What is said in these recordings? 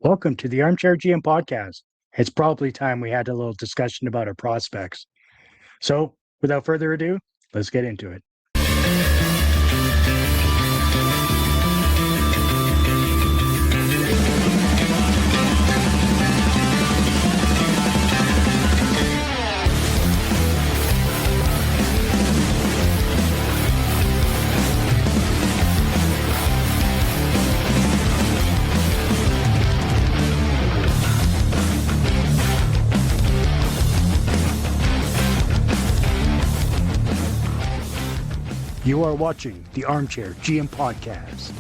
Welcome to the Armchair GM podcast. It's probably time we had a little discussion about our prospects. So, without further ado, let's get into it. You are watching the Armchair GM podcast.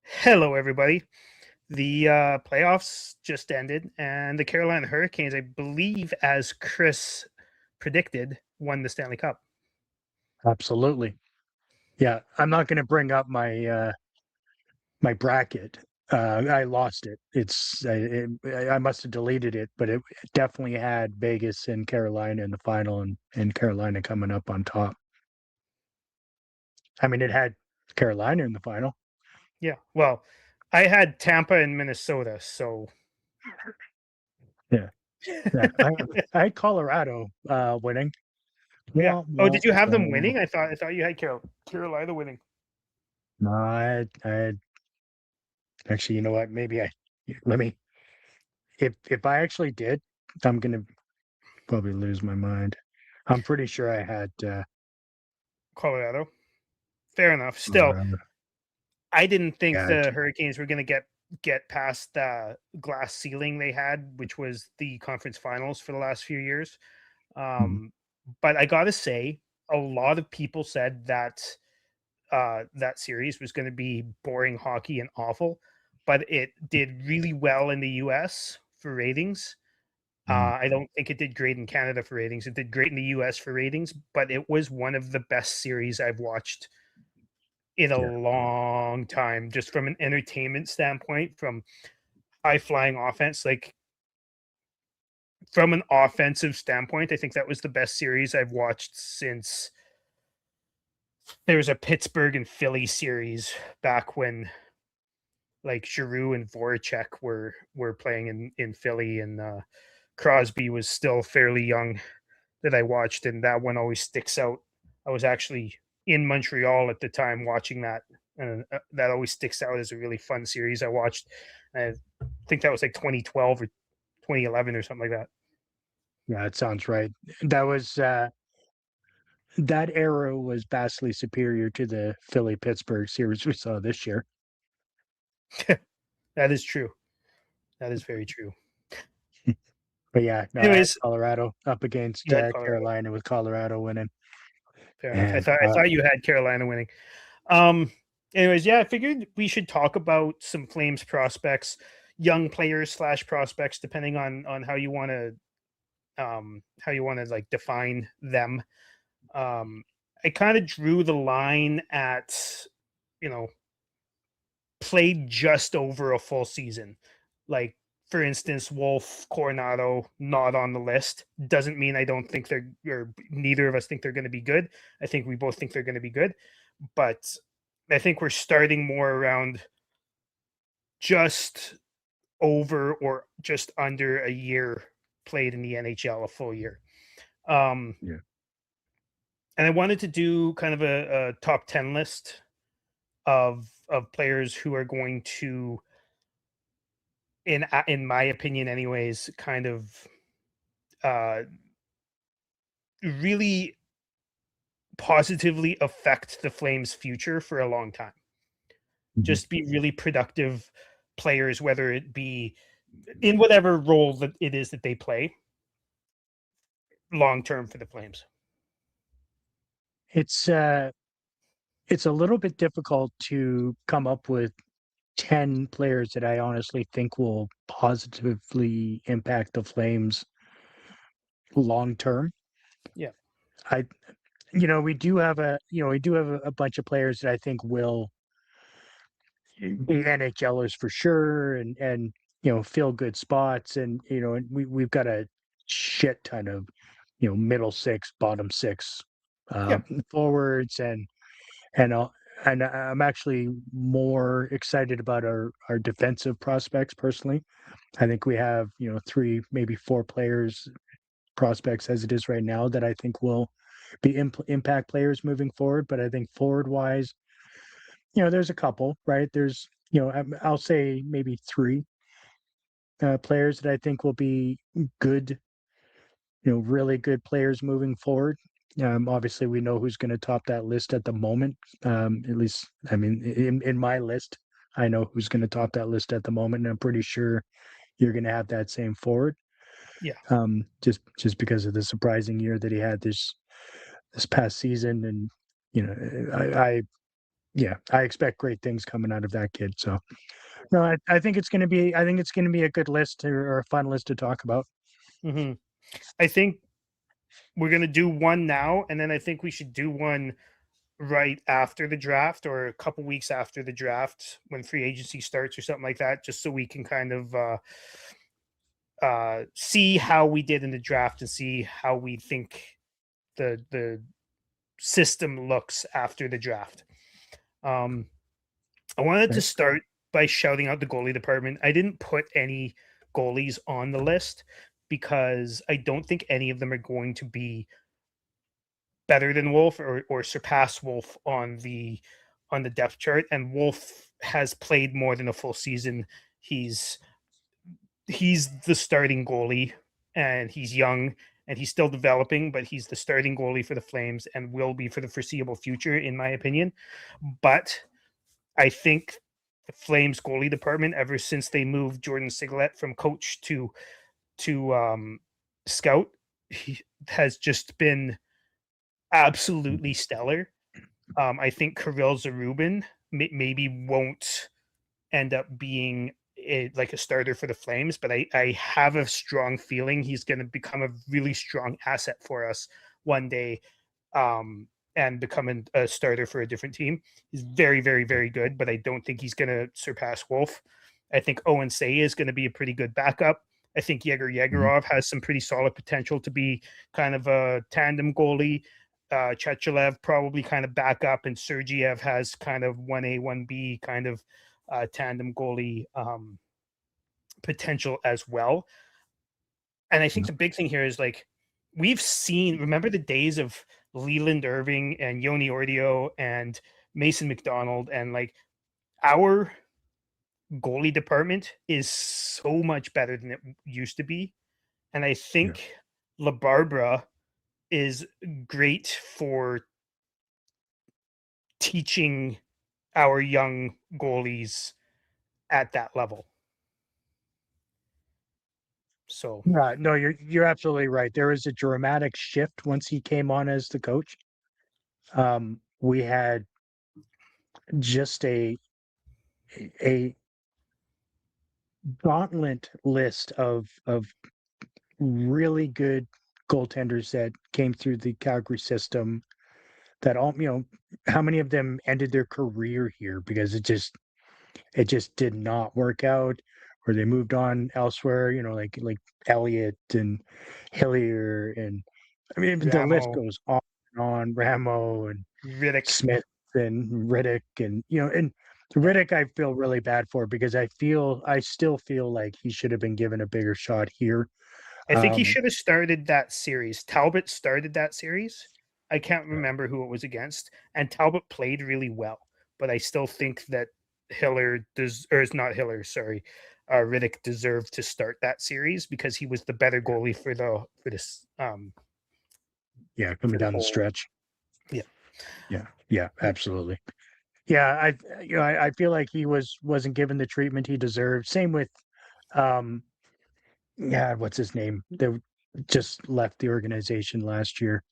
Hello, everybody. The playoffs just ended, and the Carolina Hurricanes, I believe, as Chris predicted, won the Stanley Cup. Absolutely. Yeah, I'm not going to bring up my my bracket. I lost it. I must have deleted it, but it definitely had Vegas and Carolina in the final, and Carolina coming up on top. I mean, it had Carolina in the final. Yeah, well, I had Tampa and Minnesota, so Yeah. Yeah, I had Colorado winning. yeah. Wah, Oh, wah, did you have them wah. winning? I thought you had Carolina winning. No, I had actually. You know what? Maybe let me. If I actually did, I'm gonna probably lose my mind. I'm pretty sure I had. Colorado. Fair enough. Still, Uh, I didn't think yeah, the Hurricanes were going to get past the glass ceiling they had, which was the conference finals for the last few years. But I got to say, a lot of people said that that series was going to be boring hockey and awful, but it did really well in the U.S. for ratings. I don't think it did great in Canada for ratings. It did great in the U.S. for ratings, but it was one of the best series I've watched in a yeah. long time, just from an entertainment standpoint, from high flying offense. Like from an offensive standpoint, I think that was the best series I've watched since there was a Pittsburgh and Philly series back when like Giroux and Voracek were playing in Philly, and Crosby was still fairly young that I watched, and that one always sticks out. I was actually in Montreal at the time watching that, and that always sticks out as a really fun series I watched. I think that was like 2012 or 2011 or something like that. Yeah, it sounds right. That was that era was vastly superior to the Philly Pittsburgh series we saw this year. That is true. That is very true. But yeah, no, I had Anyways, Colorado up against you had Colorado. Carolina with Colorado winning. Fair enough. I And thought you had Carolina winning. Um. Anyways, yeah, I figured we should talk about some Flames prospects, young players slash prospects, depending on how you want to like define them. I kind of drew the line at, you know, played just over a full season. Like, for instance, Wolf, Coronado, not on the list. Doesn't mean I don't think they're, or neither of us think they're going to be good. I think we both think they're going to be good. But I think we're starting more around just over or just under a year played in the NHL, a full year. yeah, And I wanted to do kind of a top 10 list of players who are going to, in my opinion anyways, kind of uh really positively affect the Flames future for a long time. mhm. Just be really productive players, whether it be in whatever role that it is that they play long term for the Flames. It's uh, it's a little bit difficult to come up with 10 players that I honestly think will positively impact the Flames long term. Yeah. I, we do have a bunch of players that I think will be NHLers for sure, and fill good spots, and and we've got a shit ton of middle six, bottom six Yeah. forwards, and and I'm actually more excited about our defensive prospects personally. I think we have, you know, 3, maybe 4 players, prospects as it is right now that I think will be impact players moving forward. But I think forward wise, you know, there's a couple, right? There's, you know, I'll say maybe 3 players that I think will be good, you know, really good players moving forward. Obviously, we know who's going to top that list at the moment. At least, I mean, in my list, I know who's going to top that list at the moment, and I'm pretty sure you're going to have that same forward. Yeah. Just because of the surprising year that he had this past season, and you know, I yeah, I expect great things coming out of that kid. So no, I think it's going to be a good list or a fun list to talk about. Hmm. I think we're gonna do one now, and then I think we should do one right after the draft or a couple weeks after the draft when free agency starts or something like that, just so we can kind of see how we did in the draft and see how we think the system looks after the draft. Um, I wanted to Right? start by shouting out the goalie department. I didn't put any goalies on the list because I don't think any of them are going to be better than Wolf or surpass Wolf on the depth chart. And Wolf has played more than a full season. He's he's the starting goalie, and he's young and he's still developing, but he's the starting goalie for the Flames and will be for the foreseeable future, in my opinion. But I think the Flames goalie department, ever since they moved Jordan Sigalet from coach to scout, he has just been absolutely stellar. I think Kirill Zarubin maybe won't end up being like a starter for the Flames, but I have a strong feeling he's going to become a really strong asset for us one day, and become a starter for a different team. He's very, very, very good, but I don't think he's going to surpass Wolf. I think Owen Say is going to be a pretty good backup. I think Yegor Mhm. Yegorov has some pretty solid potential to be kind of a tandem goalie. Chechelev probably kind of back up, and Sergiev has kind of 1A, 1B kind of tandem goalie potential as well. And I think the big thing here is like we've seen, remember the days of Leland Irving and Yoni Ordio and Mason McDonald, and like our goalie department is so much better than it used to be. And I Yeah. think LaBarbera is great for teaching our young goalies at that level. So No, you're absolutely right. There was a dramatic shift once he came on as the coach. We had just a gauntlet list of really good goaltenders that came through the Calgary system. That all, you know, how many of them ended their career here because it just did not work out, or they moved on elsewhere. You know, like Elliott and Hillier, and I mean the list Ramo, goes on and on. Ramo and Riddick, Smith and Riddick, and you know, and yeah. Riddick I feel really bad for because I still feel like he should have been given a bigger shot here. I think he Um, should have started that series. Talbot started that series. I can't yeah, remember who it was against, and Talbot played really well. But I still think that Hiller does, or is not Hiller, sorry, Riddick deserved to start that series because he was the better goalie for this yeah, coming for the down the whole. stretch. Yeah, Yeah, yeah, absolutely. Yeah, I feel like he wasn't given the treatment he deserved. Same with um yeah, what's his name? That just left the organization last year.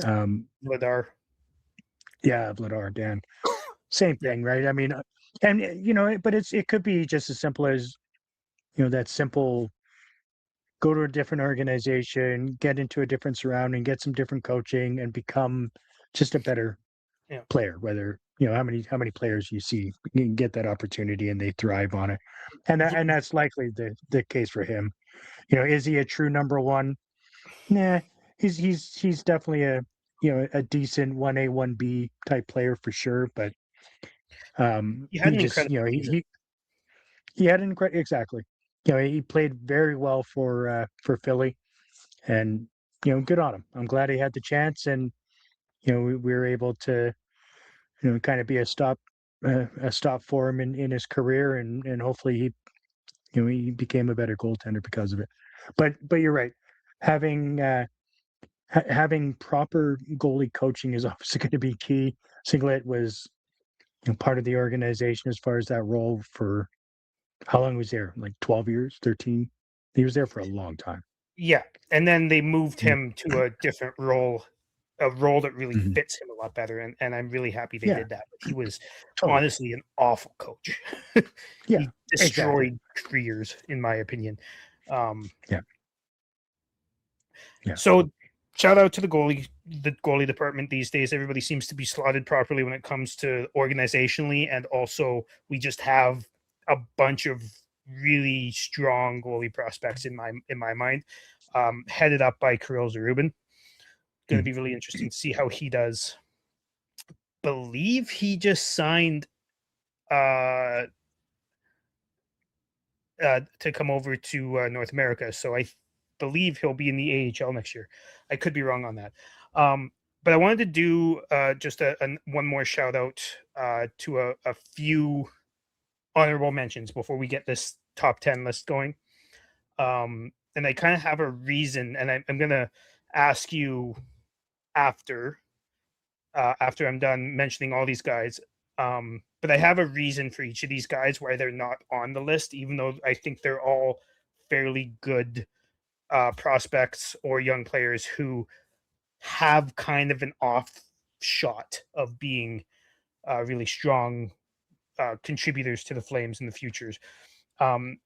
Um Vladar. yeah, Vladar Dan. Same Yeah, thing, right? I mean, you know, but it could be just as simple as, you know, that simple go to a different organization, get into a different surrounding, get some different coaching and become just a better yeah. player. Whether, you know, how many players you see can get that opportunity and they thrive on it. And that's likely the case for him. You know, is he a true number one? Nah, he's definitely a a decent 1A 1B type player for sure, but He had he an just incredible season. he had an incredible exactly. He played very well for Philly, and good on him. I'm glad he had the chance, and we were able to kind of be a stop for him in his career, and hopefully he became a better goaltender because of it. But you're right, having having proper goalie coaching is obviously going to be key. Singlet was part of the organization as far as that role for how long was he there? Like 12 years, 13. He was there for a long time. Yeah, and then they moved Yeah. him to a different role, a role that really Mhm. fits him a lot better, and I'm really happy they Yeah, did that. But he was totally. honestly an awful coach. Yeah, He exactly. destroyed careers, in my opinion. Um, Yeah, yeah. so shout out to the goalie department these days. Everybody seems to be slotted properly when it comes to organizationally, and also we just have a bunch of really strong goalie prospects in my mind, headed up by Kirill Zarubin. Going to Mhm. be really interesting to see how he does. Believe he just signed uh, to come over to North America, so I believe he'll be in the AHL next year. I could be wrong on that. But I wanted to do just one more shout out to a few honorable mentions before we get this top 10 list going. And I kind of have a reason, and I'm going to ask you after after I'm done mentioning all these guys. But I have a reason for each of these guys why they're not on the list, even though I think they're all fairly good prospects or young players who have kind of an off shot of being really strong contributors to the Flames in the futures. Um,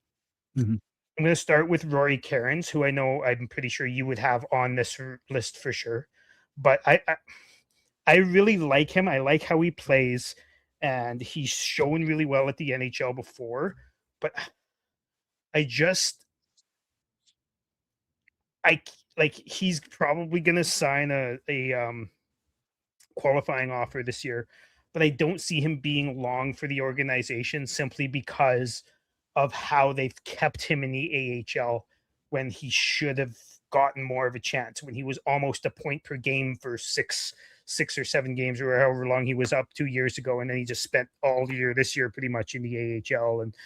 Mhm. I'm going to start with Rory Cairns, who I know I'm pretty sure you would have on this list for sure. But I really like him. I like how he plays, and he's shown really well at the NHL before. But I just I like he's probably going to sign a qualifying offer this year, but I don't see him being long for the organization simply because of how they've kept him in the AHL when he should have gotten more of a chance when he was almost a point per game for six or seven games or however long he was up 2 years ago, and then he just spent all year this year pretty much in the AHL and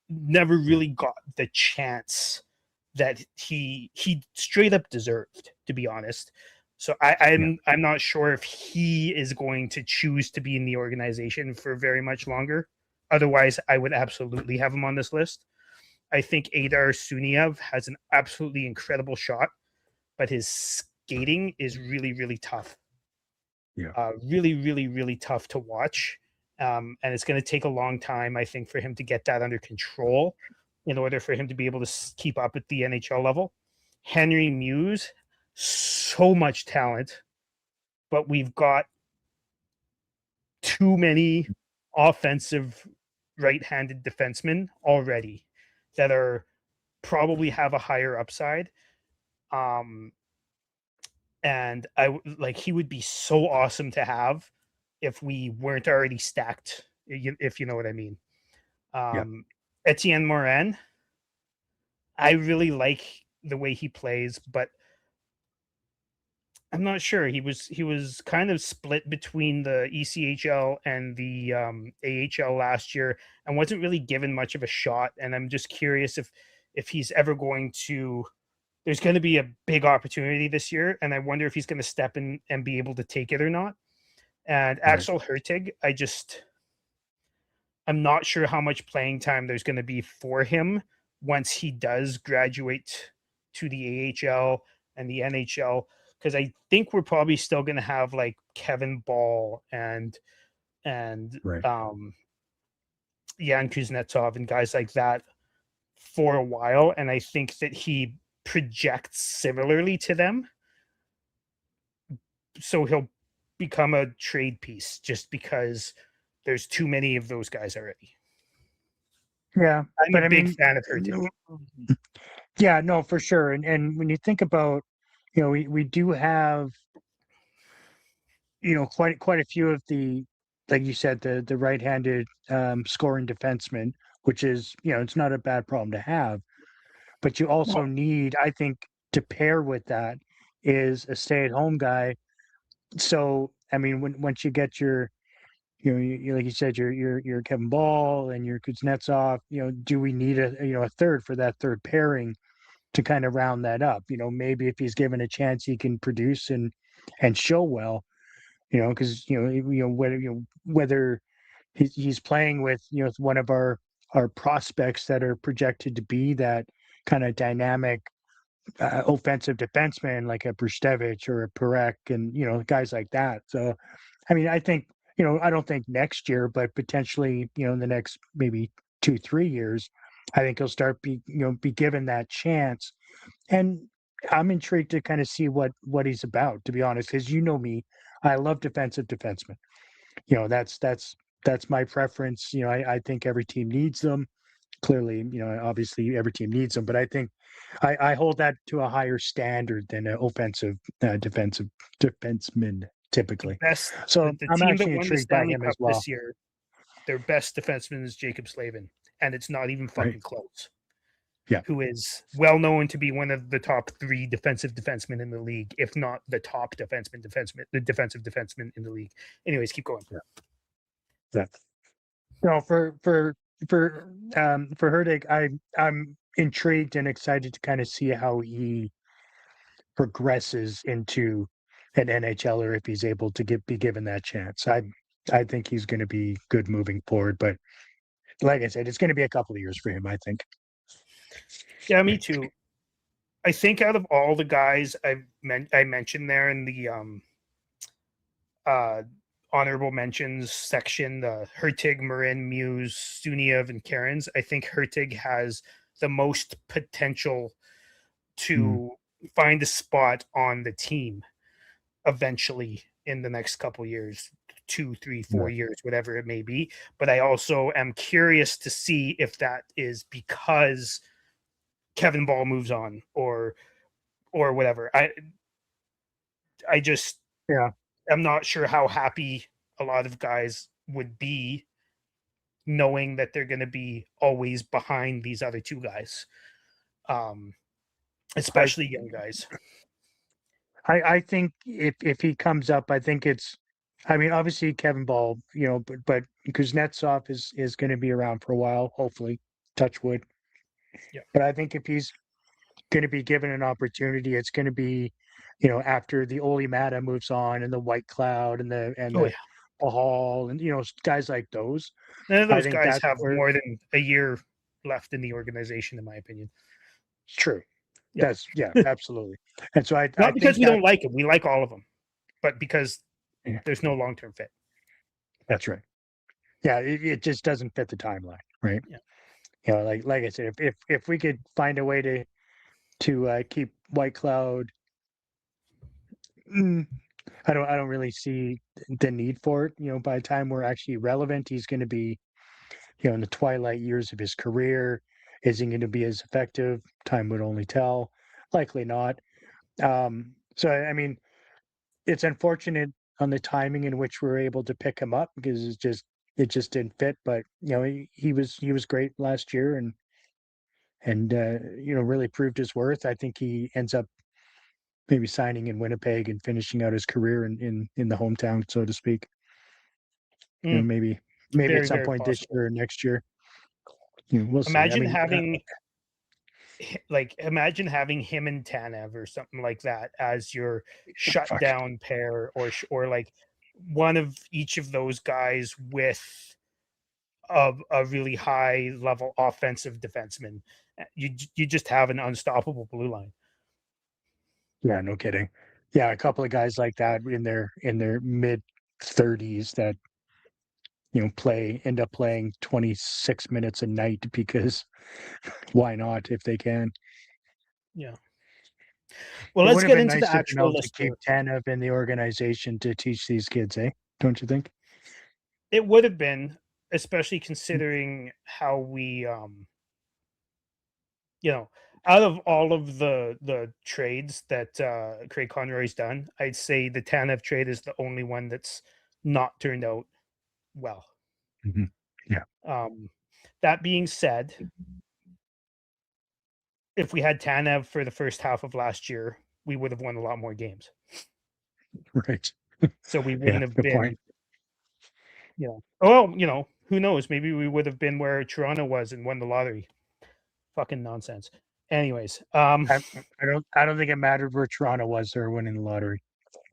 never Yeah, really got the chance that he straight up deserved, to be honest. So yeah, I'm not sure if he is going to choose to be in the organization for very much longer. Otherwise, I would absolutely have him on this list. I think Adar Suniev has an absolutely incredible shot, but his skating is really, really tough. yeah, Really, really, really tough to watch. And it's going to take a long time, I think, for him to get that under control in order for him to be able to keep up at the NHL level. Henry Muse, so much talent, but we've got too many offensive right-handed defensemen already that are probably have a higher upside. Um, and like he would be so awesome to have if we weren't already stacked, if you know what I mean. yeah, Um, Etienne Morin, I really like the way he plays, but I'm not sure. He was kind of split between the ECHL and the AHL last year, and wasn't really given much of a shot. And I'm just curious if he's ever going to. There's going to be a big opportunity this year, and I wonder if he's going to step in and be able to take it or not. And right. Axel Hertig, I'm not sure how much playing time there's going to be for him once he does graduate to the AHL and the NHL, because I think we're probably still going to have like Kevin Ball and Right. Yan Kuznetsov and guys like that for a while, and I think that he projects similarly to them, so he'll become a trade piece just because there's too many of those guys already. Yeah, I'm a but I big mean, fan of Hertig. yeah, no, for sure. And when you think about, we do have quite a few of the, like you said, the right-handed scoring defenseman, which is, it's not a bad problem to have. But you also Well, need, I think, to pair with that is a stay-at-home guy. So, I mean, once you get your, like you said, your Kevin Ball and your Kuznetsov, do we need a third for that third pairing to kind of round that up? Maybe if he's given a chance, he can produce and show well. Because whether he's playing with one of our prospects that are projected to be that kind of dynamic offensive defenseman like a Brustevich or a Perek and guys like that. So, I mean, I think I don't think next year, but potentially in the next maybe 2-3 years, I think he'll start be given that chance. And I'm intrigued to kind of see what he's about, to be honest, because me, I love defensive defensemen. That's my preference. I think every team needs them. Clearly, obviously every team needs them, but I think I hold that to a higher standard than an offensive defensive defenseman the typically. best, So the I'm team that actually won the intrigued by Stanley him as Cup well. this year, their best defenseman is Jacob Slavin, and it's not even Right. fucking close. Yeah. Who is well known to be one of the top 3 defensive defensemen in the league, if not the top the defensive defenseman in the league. Anyways, keep going. Yeah. Yeah. For Herdig, I'm intrigued and excited to kind of see how he progresses into an NHLer if he's able to be given that chance. I think he's going to be good moving forward, but like I said, it's going to be a couple of years for him, I think. Yeah, me too. I think out of all the guys I mentioned there in the uh, honorable mentions section, the Hertig, Marin, Muse, Suniev, and Karens, I think Hertig has the most potential to find a spot on the team eventually in the next couple years, 2, 3, 4 years, whatever it may be. But I also am curious to see if that is because Kevin Ball moves on or whatever. I just Yeah. I'm not sure how happy a lot of guys would be knowing that they're going to be always behind these other two guys, I, especially young guys. I think if he comes up, I think I mean, obviously Kevin Ball, but Kuznetsov is going to be around for a while, hopefully, touch wood. Yeah. But I think if he's going to be given an opportunity, it's going to be, after the Oli Mata moves on and the White Cloud and Oh the yeah. Hall and guys like those. None of I those think guys that's have where more than a year left in the organization, in my opinion. it's true. Yeah. Absolutely. And so I Not because think we that don't like them. We like all of them, but because yeah, there's no long term fit. that's right. Yeah, it just doesn't fit the timeline, right? Yeah. Like I said, if we could find a way to keep White Cloud, mm, I don't really see the need for it. By the time we're actually relevant, he's going to be in the twilight years of his career. Is he going to be as effective? Time would only tell. Likely not. So I mean, it's unfortunate on the timing in which we were able to pick him up because it just didn't fit. But he was great last year and really proved his worth. I think he ends up maybe signing in Winnipeg and finishing out his career in the hometown, so to speak. Mm, Maybe at very, some very point this possible. year or next year. We'll see. I Imagine mean, having imagine having him and Tanev or something like that as your fuck. shutdown pair, or like one of each of those guys with a really high level offensive defenseman. You just have an unstoppable blue line. Yeah, no kidding. Yeah, a couple of guys like that in their mid 30s that end up playing 26 minutes a night because why not if they can. Yeah. Well, It let's would have get been into the nice to actual to list keep here. Tanev in the organization to teach these kids, eh? Don't you think? It would have been, especially considering how we, you know, out of all of the trades that Craig Conroy's done, I'd say the Tanev trade is the only one that's not turned out well. Mhm. Yeah. Um, that being said, if we had Tanev for the first half of last year, we would have won a lot more games. Right. So we Yeah. wouldn't have Good been, point. who knows? Maybe we would have been where Toronto was and won the lottery. Fucking nonsense. Anyways, I don't think it mattered where Toronto was. They were winning the lottery.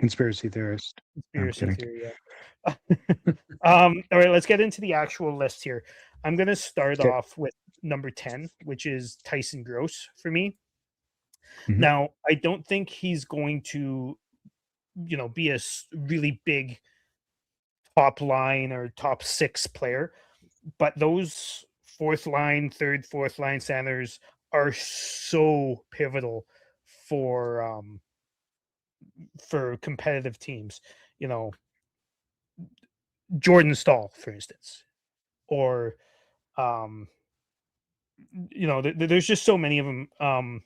Conspiracy theorist. No, I'm conspiracy kidding. theory. Yeah. All right, let's get into the actual list here. I'm going to start Okay. off with number 10, which is Tyson Gross for me. Mhm. Now, I don't think he's going to, be a really big top line or top six player, but those fourth line, third, fourth line centers are so pivotal for competitive teams. You know, Jordan Stahl, for instance, or um, there's just so many of them.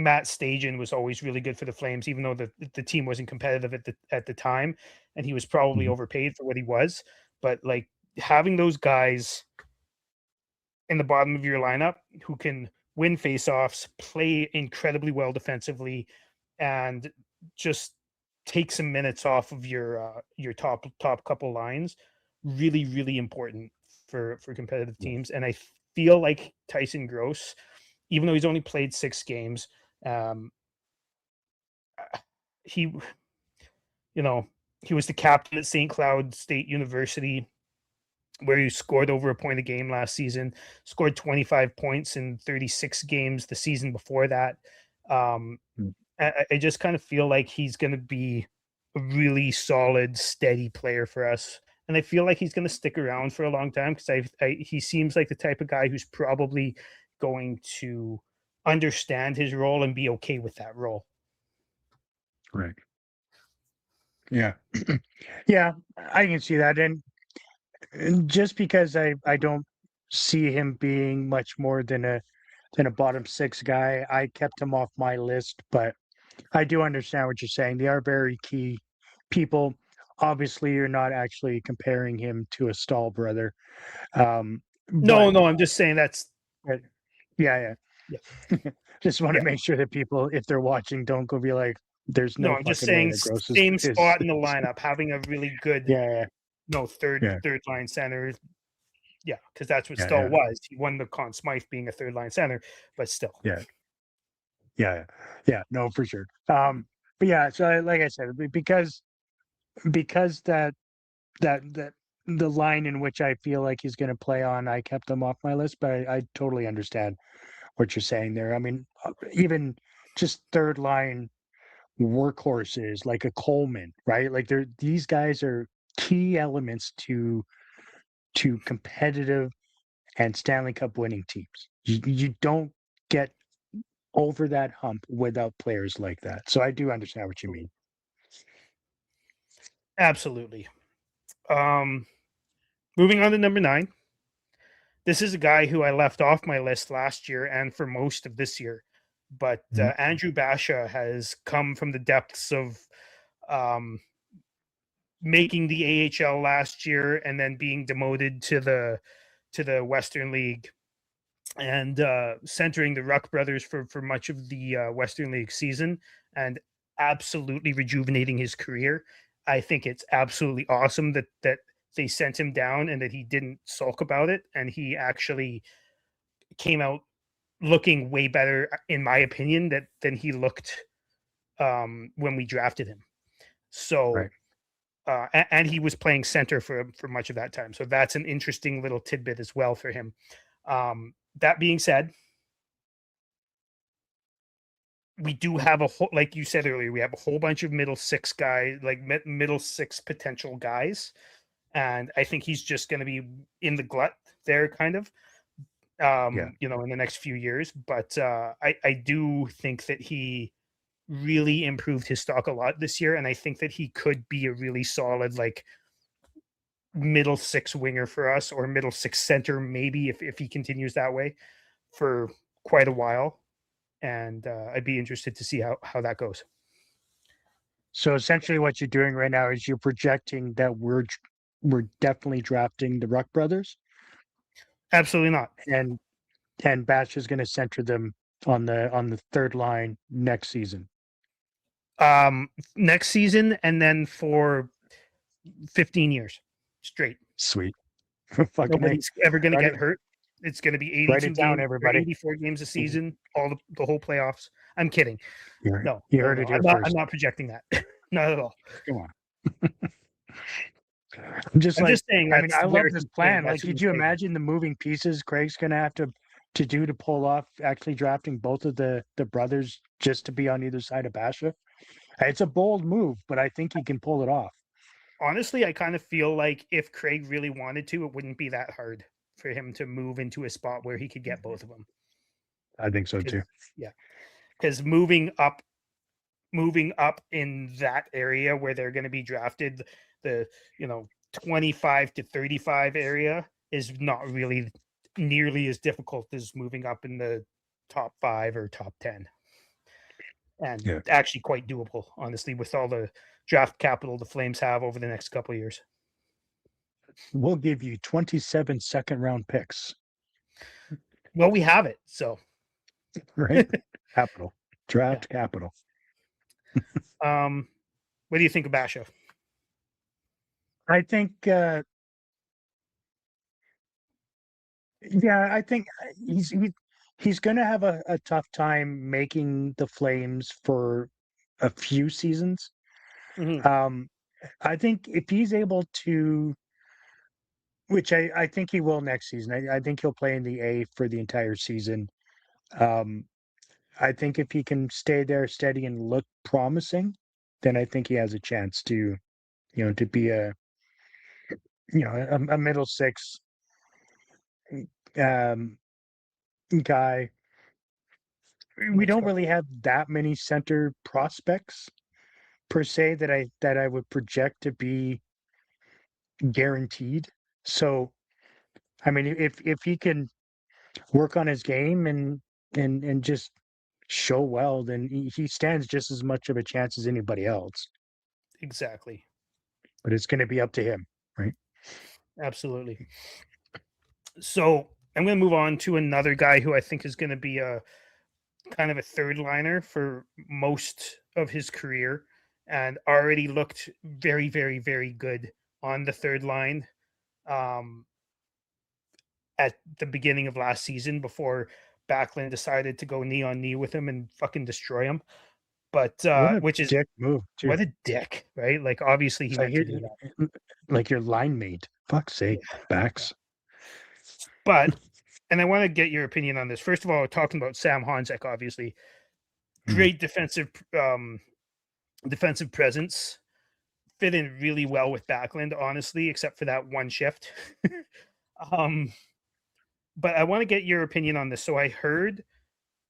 Matt Stajan was always really good for the Flames, even though the team wasn't competitive at the time, and he was probably Mhm. overpaid for what he was. But like having those guys in the bottom of your lineup who can win faceoffs, play incredibly well defensively, and just take some minutes off of your top couple lines, really really important for competitive Yeah. teams. And I feel like Tyson Gross, even though he's only played 6 games, um, he you know he was the captain at St. Cloud State University, where he scored over a point a game last season, scored 25 points in 36 games the season before that. Um, Mm. I just kind of feel like he's going to be a really solid, steady player for us. And I feel like he's going to stick around for a long time because he seems like the type of guy who's probably going to understand his role and be okay with that role. Right. Yeah. Yeah. I can see that. And just because I don't see him being much more than a bottom six guy, I kept him off my list. But I do understand what you're saying. They are very key people. Obviously, you're not actually comparing him to a Stahl brother. Um, No, but, no, I'm just saying but yeah, yeah. yeah. Just want to Yeah. make sure that people, if they're watching, don't go be like, "There's No, no I'm just fucking way saying that Gross same is." spot in the lineup, having a really good, Yeah, third yeah, third line center. Yeah, because that's what yeah, Stahl yeah, was. He won the Conn Smythe being a third line center, but still. yeah, yeah, yeah. Yeah, no, for sure. But yeah, so like I said, because that the line in which I feel like he's going to play on, I kept him off my list. But I totally understand what you're saying there. I mean, even just third line workhorses like a Coleman, right? Like these guys are key elements to competitive and Stanley Cup winning teams. You don't get over that hump without players like that. So I do understand what you mean. Absolutely. Um, moving on to number 9. This is a guy who I left off my list last year and for most of this year, but Mhm. Andrew Basha has come from the depths of um, making the AHL last year and then being demoted to the Western League, and centering the Ruck brothers for much of the Western League season, and absolutely rejuvenating his career. I think it's absolutely awesome that they sent him down and that he didn't sulk about it, and he actually came out looking way better, in my opinion, than he looked when we drafted him. So Right. and he was playing center for much of that time. So that's an interesting little tidbit as well for him. That being said, we do have a whole, like you said earlier, we have a whole bunch of middle six guys, like middle six potential guys, and I think he's just going to be in the glut there, kind of, Yeah. in the next few years. But I do think that he really improved his stock a lot this year, and I think that he could be a really solid, like, middle six winger for us, or middle six center maybe, if he continues that way for quite a while. and I'd be interested to see how that goes. So essentially, what you're doing right now is you're projecting that we're definitely drafting the Ruck brothers, Absolutely not. and Bash is going to center them on the third line next season. Next season, and then for 15 years straight. Sweet, fucking A. Nobody's ever going to Write get it, hurt. It's going to be write 82 it down, games or everybody. 84 games a You, season, all the whole playoffs. I'm kidding. No, you no, heard no. it here I'm first. not projecting that. Not at all. Come on. I'm just I'm like, just saying I mean, that's I where love this he's playing. plan. Like, That's who did he's you playing. imagine the moving pieces Craig's going to have to do to pull off actually drafting both of the brothers just to be on either side of Basha? It's a bold move, but I think he can pull it off. Honestly, I kind of feel like if Craig really wanted to, it wouldn't be that hard for him to move into a spot where he could get both of them. I think so too. Yeah, because moving up in that area where they're going to be drafted, the 25 to 35 area is not really nearly as difficult as moving up in the top 5 or top 10, and Yeah. actually quite doable, honestly, with all the draft capital the Flames have over the next couple of years. We'll give you 27 second round picks. Well, we have it, so Right? Capital. Draft capital. what do you think of Basha? I think I think he's going to have a tough time making the Flames for a few seasons. Mhm. I think if he's able to, which I think he will next season. I think he'll play in the A for the entire season. Um, I think if he can stay there steady and look promising, then I think he has a chance to, to be a middle six um, guy. We don't really have that many center prospects per se that I would project to be guaranteed. So, I mean, if he can work on his game and just show well, then he stands just as much of a chance as anybody else. Exactly. But it's going to be up to him, right? Absolutely. So I'm going to move on to another guy who I think is going to be a kind of a third liner for most of his career, and already looked very, very, very good on the third line um, at the beginning of last season before Backlund decided to go knee on knee with him and fucking destroy him. But What a which is dick move, too. what a dick, right? Like obviously he So meant to do that. like your line mate. Fuck's sake, Yeah. backs. But and I want to get your opinion on this. First of all, talking about Sam Honzek, obviously, great defensive presence, fit in really well with Backlund, honestly, except for that one shift. um, but I want to get your opinion on this. So I heard,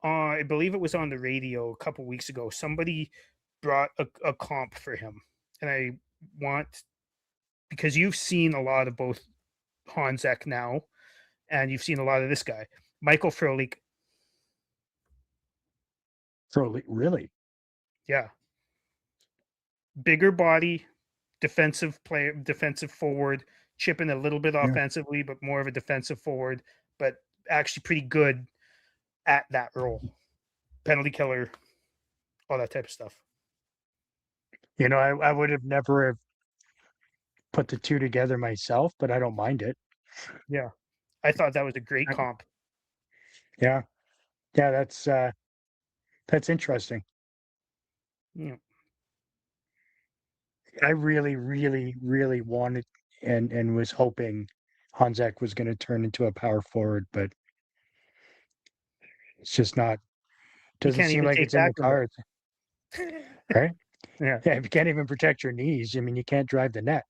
I believe it was on the radio a couple weeks ago, somebody brought a comp for him, and I want, because you've seen a lot of both Honzek now, and you've seen a lot of this guy, Michael Frolik. Really? Yeah, bigger body, defensive player, defensive forward, chipping a little bit Yeah. offensively, but more of a defensive forward, but actually pretty good at that role. Penalty killer, all that type of stuff. I would have never have put the two together myself, but I don't mind it. Yeah. I thought that was a great comp. Yeah. Yeah, that's interesting. Yeah. I really, really, really wanted and was hoping Honzek was going to turn into a power forward, but it's just not. He Doesn't can't seem even like take it's in the back cards, right? Yeah. Yeah, if you can't even protect your knees, I mean, you can't drive the net.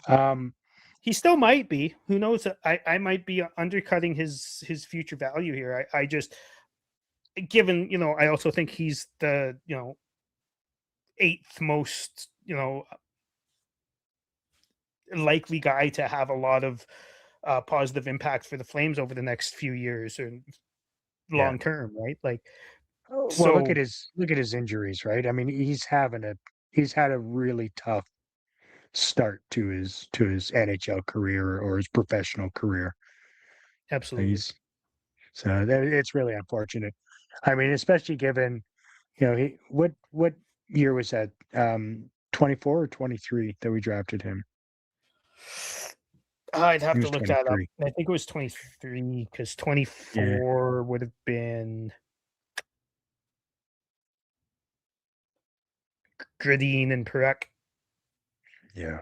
Um, He still might be. Who knows? I might be undercutting his future value here. I just, given, I also think he's the, eighth most, likely guy to have a lot of positive impact for the Flames over the next few years or yeah. long term, right? Like, Well, So look at his injuries, right? I mean, he's had a really tough start to his NHL career or his professional career. absolutely. He's it's really unfortunate. I mean, especially given, he what year was that? 24 or 23 that we drafted him. I'd He have to was look that up. 23. I think it was 23 because Yeah, 24 would have been Gradine and Perek. yeah.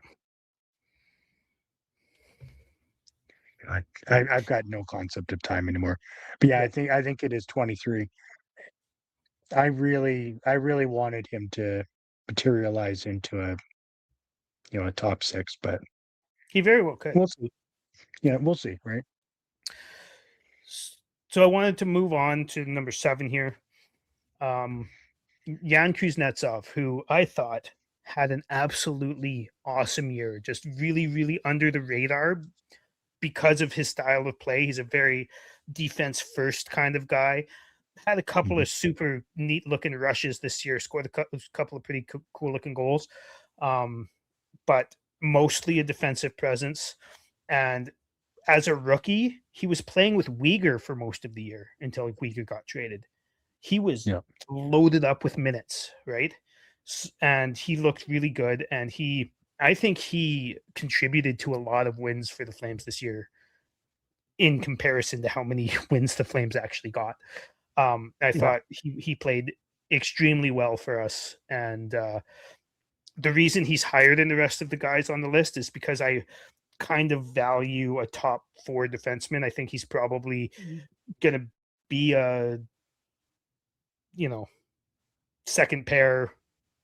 I've got no concept of time anymore. But yeah, Yeah, I think it is 23. I really wanted him to materialize into a top six, but he very well could. we'll see. Yeah, we'll see, right? So I wanted to move on to number 7 here. Um, Yan Kuznetsov, who I thought had an absolutely awesome year, just really, really under the radar because of his style of play. He's a very defense first kind of guy. Had a couple Mhm. of super neat looking rushes this year, scored a couple of pretty cool looking goals, um, but mostly a defensive presence. And as a rookie, he was playing with Uyghur for most of the year until Uyghur got traded. He was Yeah. loaded up with minutes, right? And he looked really good. And I think he contributed to a lot of wins for the Flames this year in comparison to how many wins the Flames actually got. I Yeah. thought he played extremely well for us. And the reason he's higher than the rest of the guys on the list is because I kind of value a top 4 defenseman. I think he's probably going to be a, you know, second pair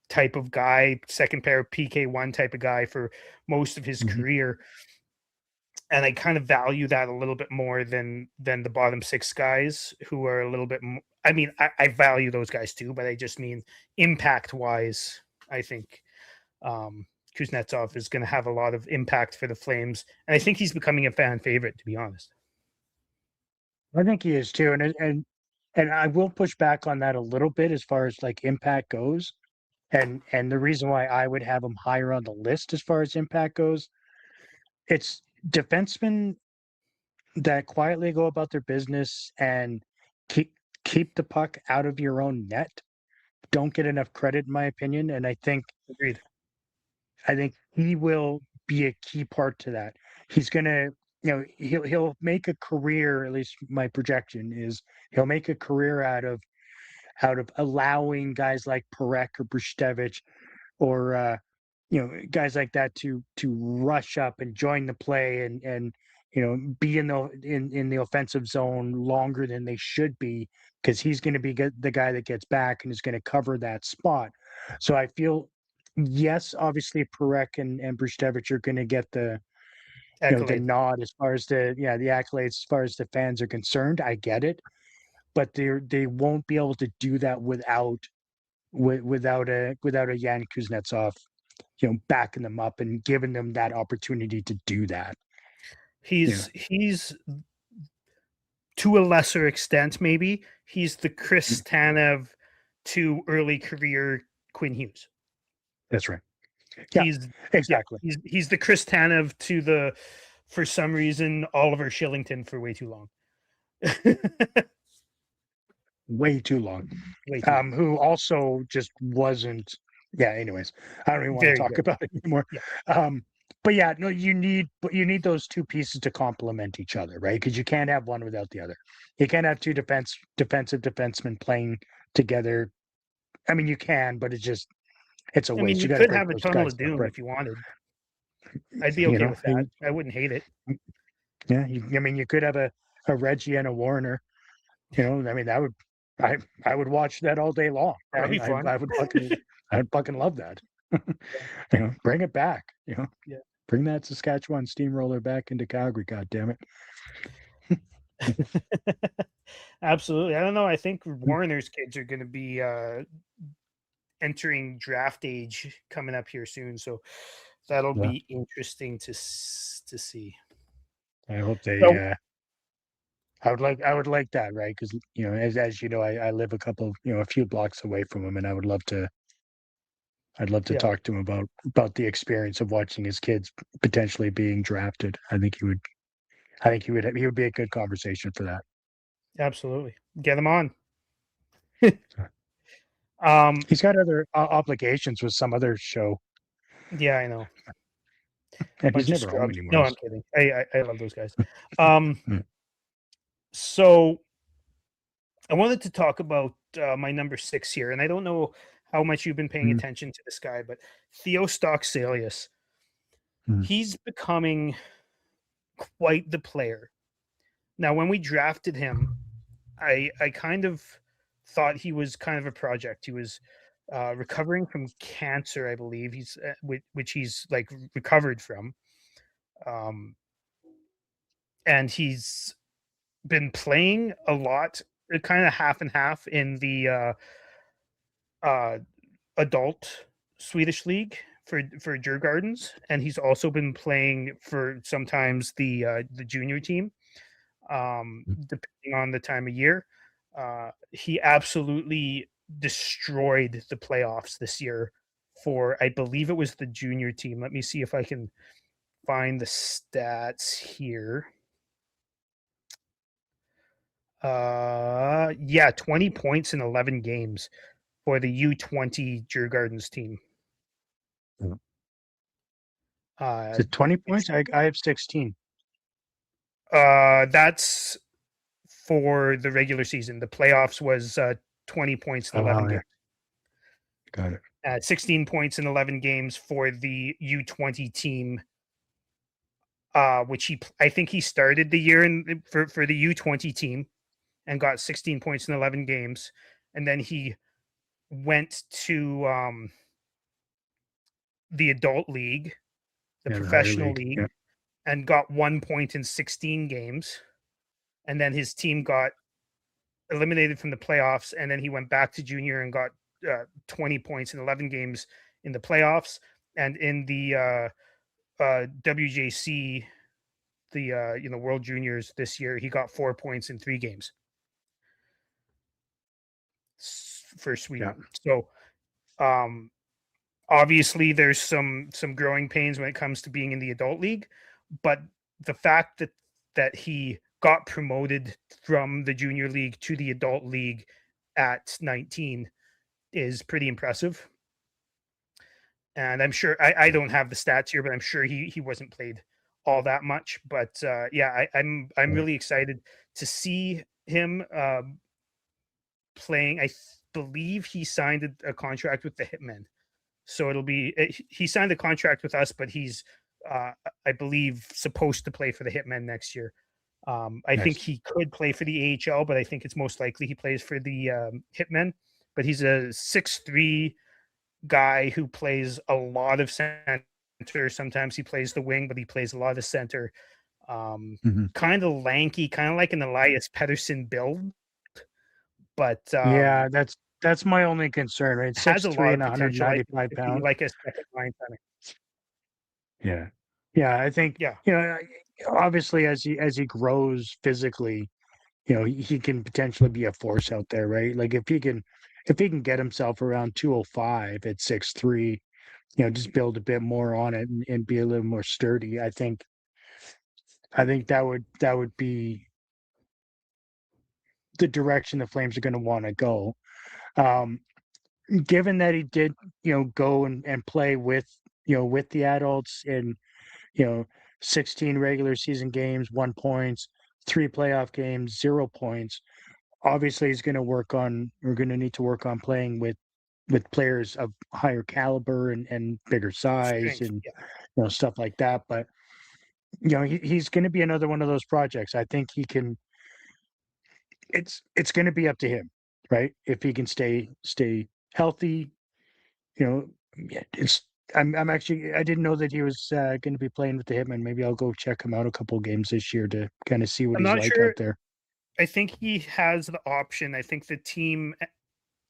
type of guy, second pair PK1 type of guy for most of his Mhm. career. And I kind of value that a little bit more than the bottom 6 guys who are a little bit I mean, I value those guys too, but I just mean impact wise, I think um Kuznetsov is going to have a lot of impact for the Flames, and I think he's becoming a fan favorite, to be honest. I think he is too, and I will push back on that a little bit as far as like impact goes. And the reason why I would have him higher on the list as far as impact goes, it's defensemen that quietly go about their business and keep keep the puck out of your own net don't get enough credit in my opinion. And Agreed. I think he will be a key part to that. He's gonna, he'll make a career, at least my projection is he'll make a career out of allowing guys like Perek or Brustevich or guys like that to rush up and join the play and be in the offensive zone longer than they should be because he's going to be the guy that gets back and is going to cover that spot. So I feel yes, obviously Perek and Brustevich are going to get the Accolade. nod as far as the accolades as far as the fans are concerned. I get it, but they won't be able to do that without a Yan Kuznetsov, backing them up and giving them that opportunity to do that. Yeah, He's to a lesser extent, maybe he's the Chris Tanev to early career Quinn Hughes. that's right. Yeah, He's yeah, exactly. he's the Chris Tanev to the, for some reason, Oliver Shillington for way too long. Way too long. Way too long. Who also just wasn't. Yeah. Anyways, I don't even want to Very talk good. about it anymore. Yeah. But yeah, no, you need those two pieces to complement each other, right? Because you can't have one without the other. You can't have two defensive defensemen playing together. I mean, you can, but it's a I mean, waste. You you got to could break have a those tunnel guys of up, doom right? if you wanted. I'd be You okay know, with that. I wouldn't hate it. yeah. I mean, you could have a Reggie and a Warner. I mean, I would watch that all day long, That would right? be fun. I would fucking love that. Bring it back. Yeah. Bring that Saskatchewan steamroller back into Calgary. God damn it. Absolutely. I don't know. I think Warner's kids are going to be entering draft age coming up here soon, so that'll Yeah, be interesting to see. I hope they. So I would like that, right? Because as you know, I live a few blocks away from him, and I'd love to Yeah, talk to him about the experience of watching his kids potentially being drafted. He would be a good conversation for that. absolutely. Get them on. So, Um, he's got other obligations with some other show, yeah, I know. and he's Bunch of never home scrubs. anymore. No, I'm kidding. I love those guys. Um, Mm, so I wanted to talk about my number 6 here, and I don't know how much you've been paying mm, attention to this guy, but Theo Stocksalius, mm, he's becoming quite the player. Now, when we drafted him, I kind of thought he was kind of a project. He was recovering from cancer, I believe. Which he's like recovered from, um, and he's been playing a lot, kind of half and half in the uh, adult Swedish league for Djurgårdens, and he's also been playing for sometimes the junior team, mm. depending on the time of year. He absolutely destroyed the playoffs this year for, I believe it was the junior team. Let me see if I can find the stats here. Yeah, 20 points in 11 games for the U20 Djurgårdens team. Mm. Is Uh, it 20 points? I have 16. that's for the regular season. The playoffs was 20 points in 11 Oh games. yeah, got it. 16 points in 11 games for the U20 team, which I think he started the year for the U20 team and got 16 points in 11 games, and then he went to the adult league, the Yeah, the higher professional league. league, Yeah, and got 1 point in 16 games, and then his team got eliminated from the playoffs, and then he went back to junior and got 20 points in 11 games in the playoffs, and in the WJC, the World Juniors this year, he got 4 points in 3 games for yeah, Sweden. So um, obviously, there's some growing pains when it comes to being in the adult league, but the fact that he got promoted from the junior league to the adult league at 19 is pretty impressive. And I'm sure I don't have the stats here, but I'm sure he wasn't played all that much. But yeah, I'm yeah. really excited to see him playing. Believe he signed a contract with the Hitmen, so it'll be he signed a contract with us, but he's uh, I believe supposed to play for the Hitmen next year. I think Nice. he could play for the AHL, but I think it's most likely he plays for the Hitmen. But he's a 6'3" guy who plays a lot of center. Sometimes he plays the wing, but he plays a lot of center. Hmm. Kind of lanky, kind of like an Elias Pettersson build, but Yeah, that's my only concern, right? has Six a lot three of and potential. I think 195 he could be pounds. like a second line center. Yeah, yeah. I think Yeah, obviously as he grows physically, he can potentially be a force out there, right? Like if he can get himself around 205 at 6'3", just build a bit more on it and be a little more sturdy. I think that would be the direction the Flames are going to want to go. Um, Given that he did, go and play with the adults in, you know, 16 regular season games, 1 points, 3 playoff games, 0 points. Obviously, he's going to we're going to need to work on playing with players of higher caliber and bigger size strength. and Yeah, stuff like that. But he's going to be another one of those projects. I think he can. It's going to be up to him, right? If he can stay healthy, yeah, it's. I'm actually. I didn't know that he was going to be playing with the Hitmen. Maybe I'll go check him out a couple games this year to kind of see what I'm he's not like out sure. there. I think he has the option. I think the team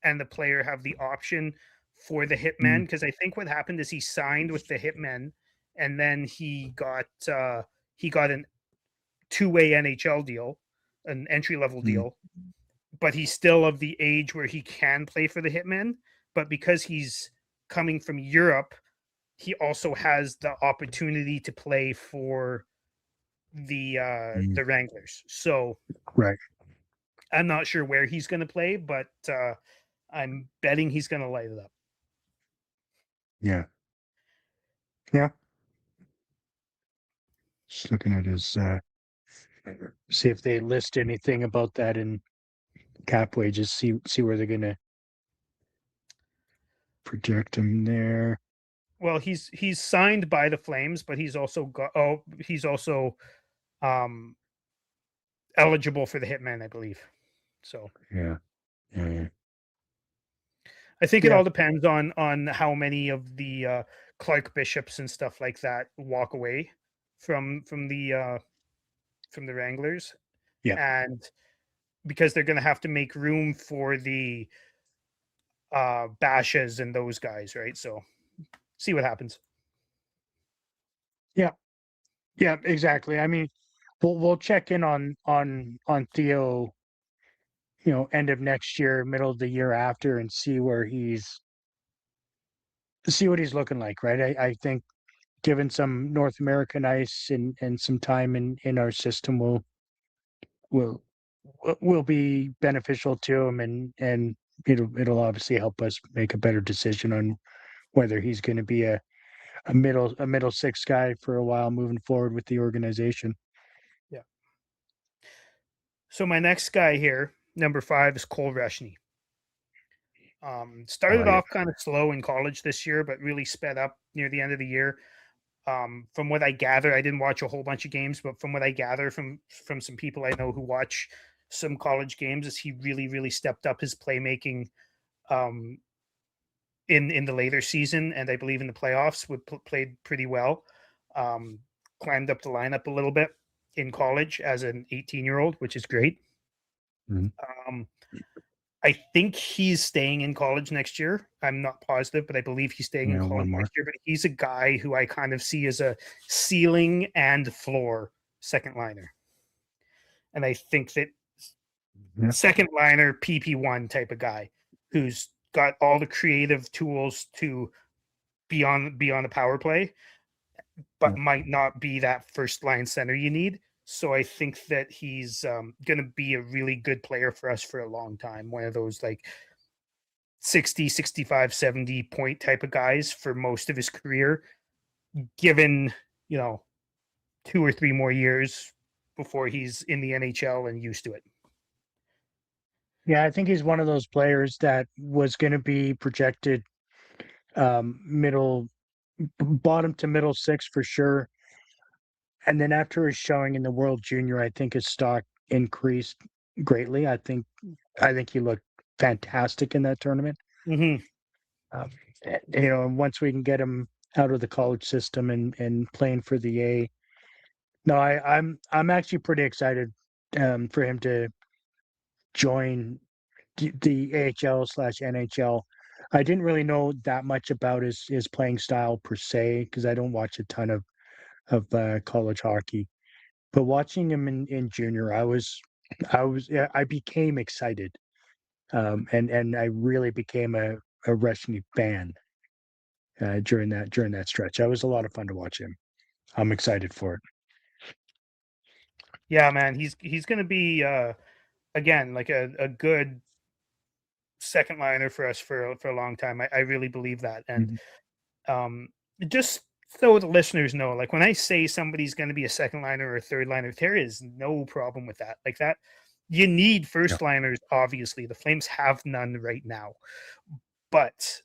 and the player have the option for the Mm, Hitmen, because I think what happened is he signed with the Hitmen, and then he got an two-way NHL deal, an entry level Mm. deal, but he's still of the age where he can play for the Hitmen. But because he's coming from Europe, he also has the opportunity to play for Mm. the Wranglers. So Right. I'm not sure where he's going to play, but I'm betting he's going to light it up. Yeah. Yeah. Just looking at his see if they list anything about that in cap wages, see where they're gonna project him there. Well, he's signed by the Flames, but he's also um eligible for the Hitman, I believe. So Yeah. Yeah. I think it Yeah. all depends on how many of the Clark Bishops and stuff like that walk away from the Wranglers, Yeah. and because they're going to have to make room for the Bashes and those guys, right? So see what happens. Yeah. Yeah, exactly. I mean, we'll check in on Theo, end of next year, middle of the year after, and see what he's looking like, right? I think given some North American ice and some time in our system will will be beneficial to him, and it'll obviously help us make a better decision on whether he's going to be a middle six guy for a while moving forward with the organization. Yeah. So my next guy here, number 5, is Cole Reshny. Oh Started yeah. off kind of slow in college this year, but really sped up near the end of the year. From what I gather, I didn't watch a whole bunch of games, but from what I gather from some people I know who watch some college games, is he really stepped up his playmaking um, in the later season, and I believe in the playoffs, played pretty well. Um, Climbed up the lineup a little bit in college as an 18-year-old, which is great. Mhm. Um, I think he's staying in college next year. I'm not positive, but I believe he's staying in Yeah, one college more. next year. But he's a guy who I kind of see as a ceiling and floor second liner. And I think that Yeah. second liner PP1 type of guy who's got all the creative tools to be on a power play, but Yeah. might not be that first line center you need. So I think that he's going to be a really good player for us for a long time. One of those like 60, 65, 70 point type of guys for most of his career, given, you know, 2 or 3 more years before he's in the NHL and used to it. Yeah, I think he's one of those players that was going to be projected middle, bottom to middle six for sure. And then after his showing in the World Junior, I think his stock increased greatly. I think he looked fantastic in that tournament. Mm-hmm. Um, and once we can get him out of the college system and playing for the A, no, I'm actually pretty excited for him to join the AHL/NHL. I didn't really know that much about his playing style per se because I don't watch a ton of college hockey. But watching him in junior, yeah, I became excited, and I really became a Rushne fan during that stretch. That was a lot of fun to watch him. I'm excited for it. Yeah, man, he's going to be again like a good second liner for us for a long time. I really believe that, and Mhm. um, just so the listeners know, like when I say somebody's going to be a second liner or a third liner, there is no problem with that. Like that, you need Yeah. first liners. Obviously, the Flames have none right now, but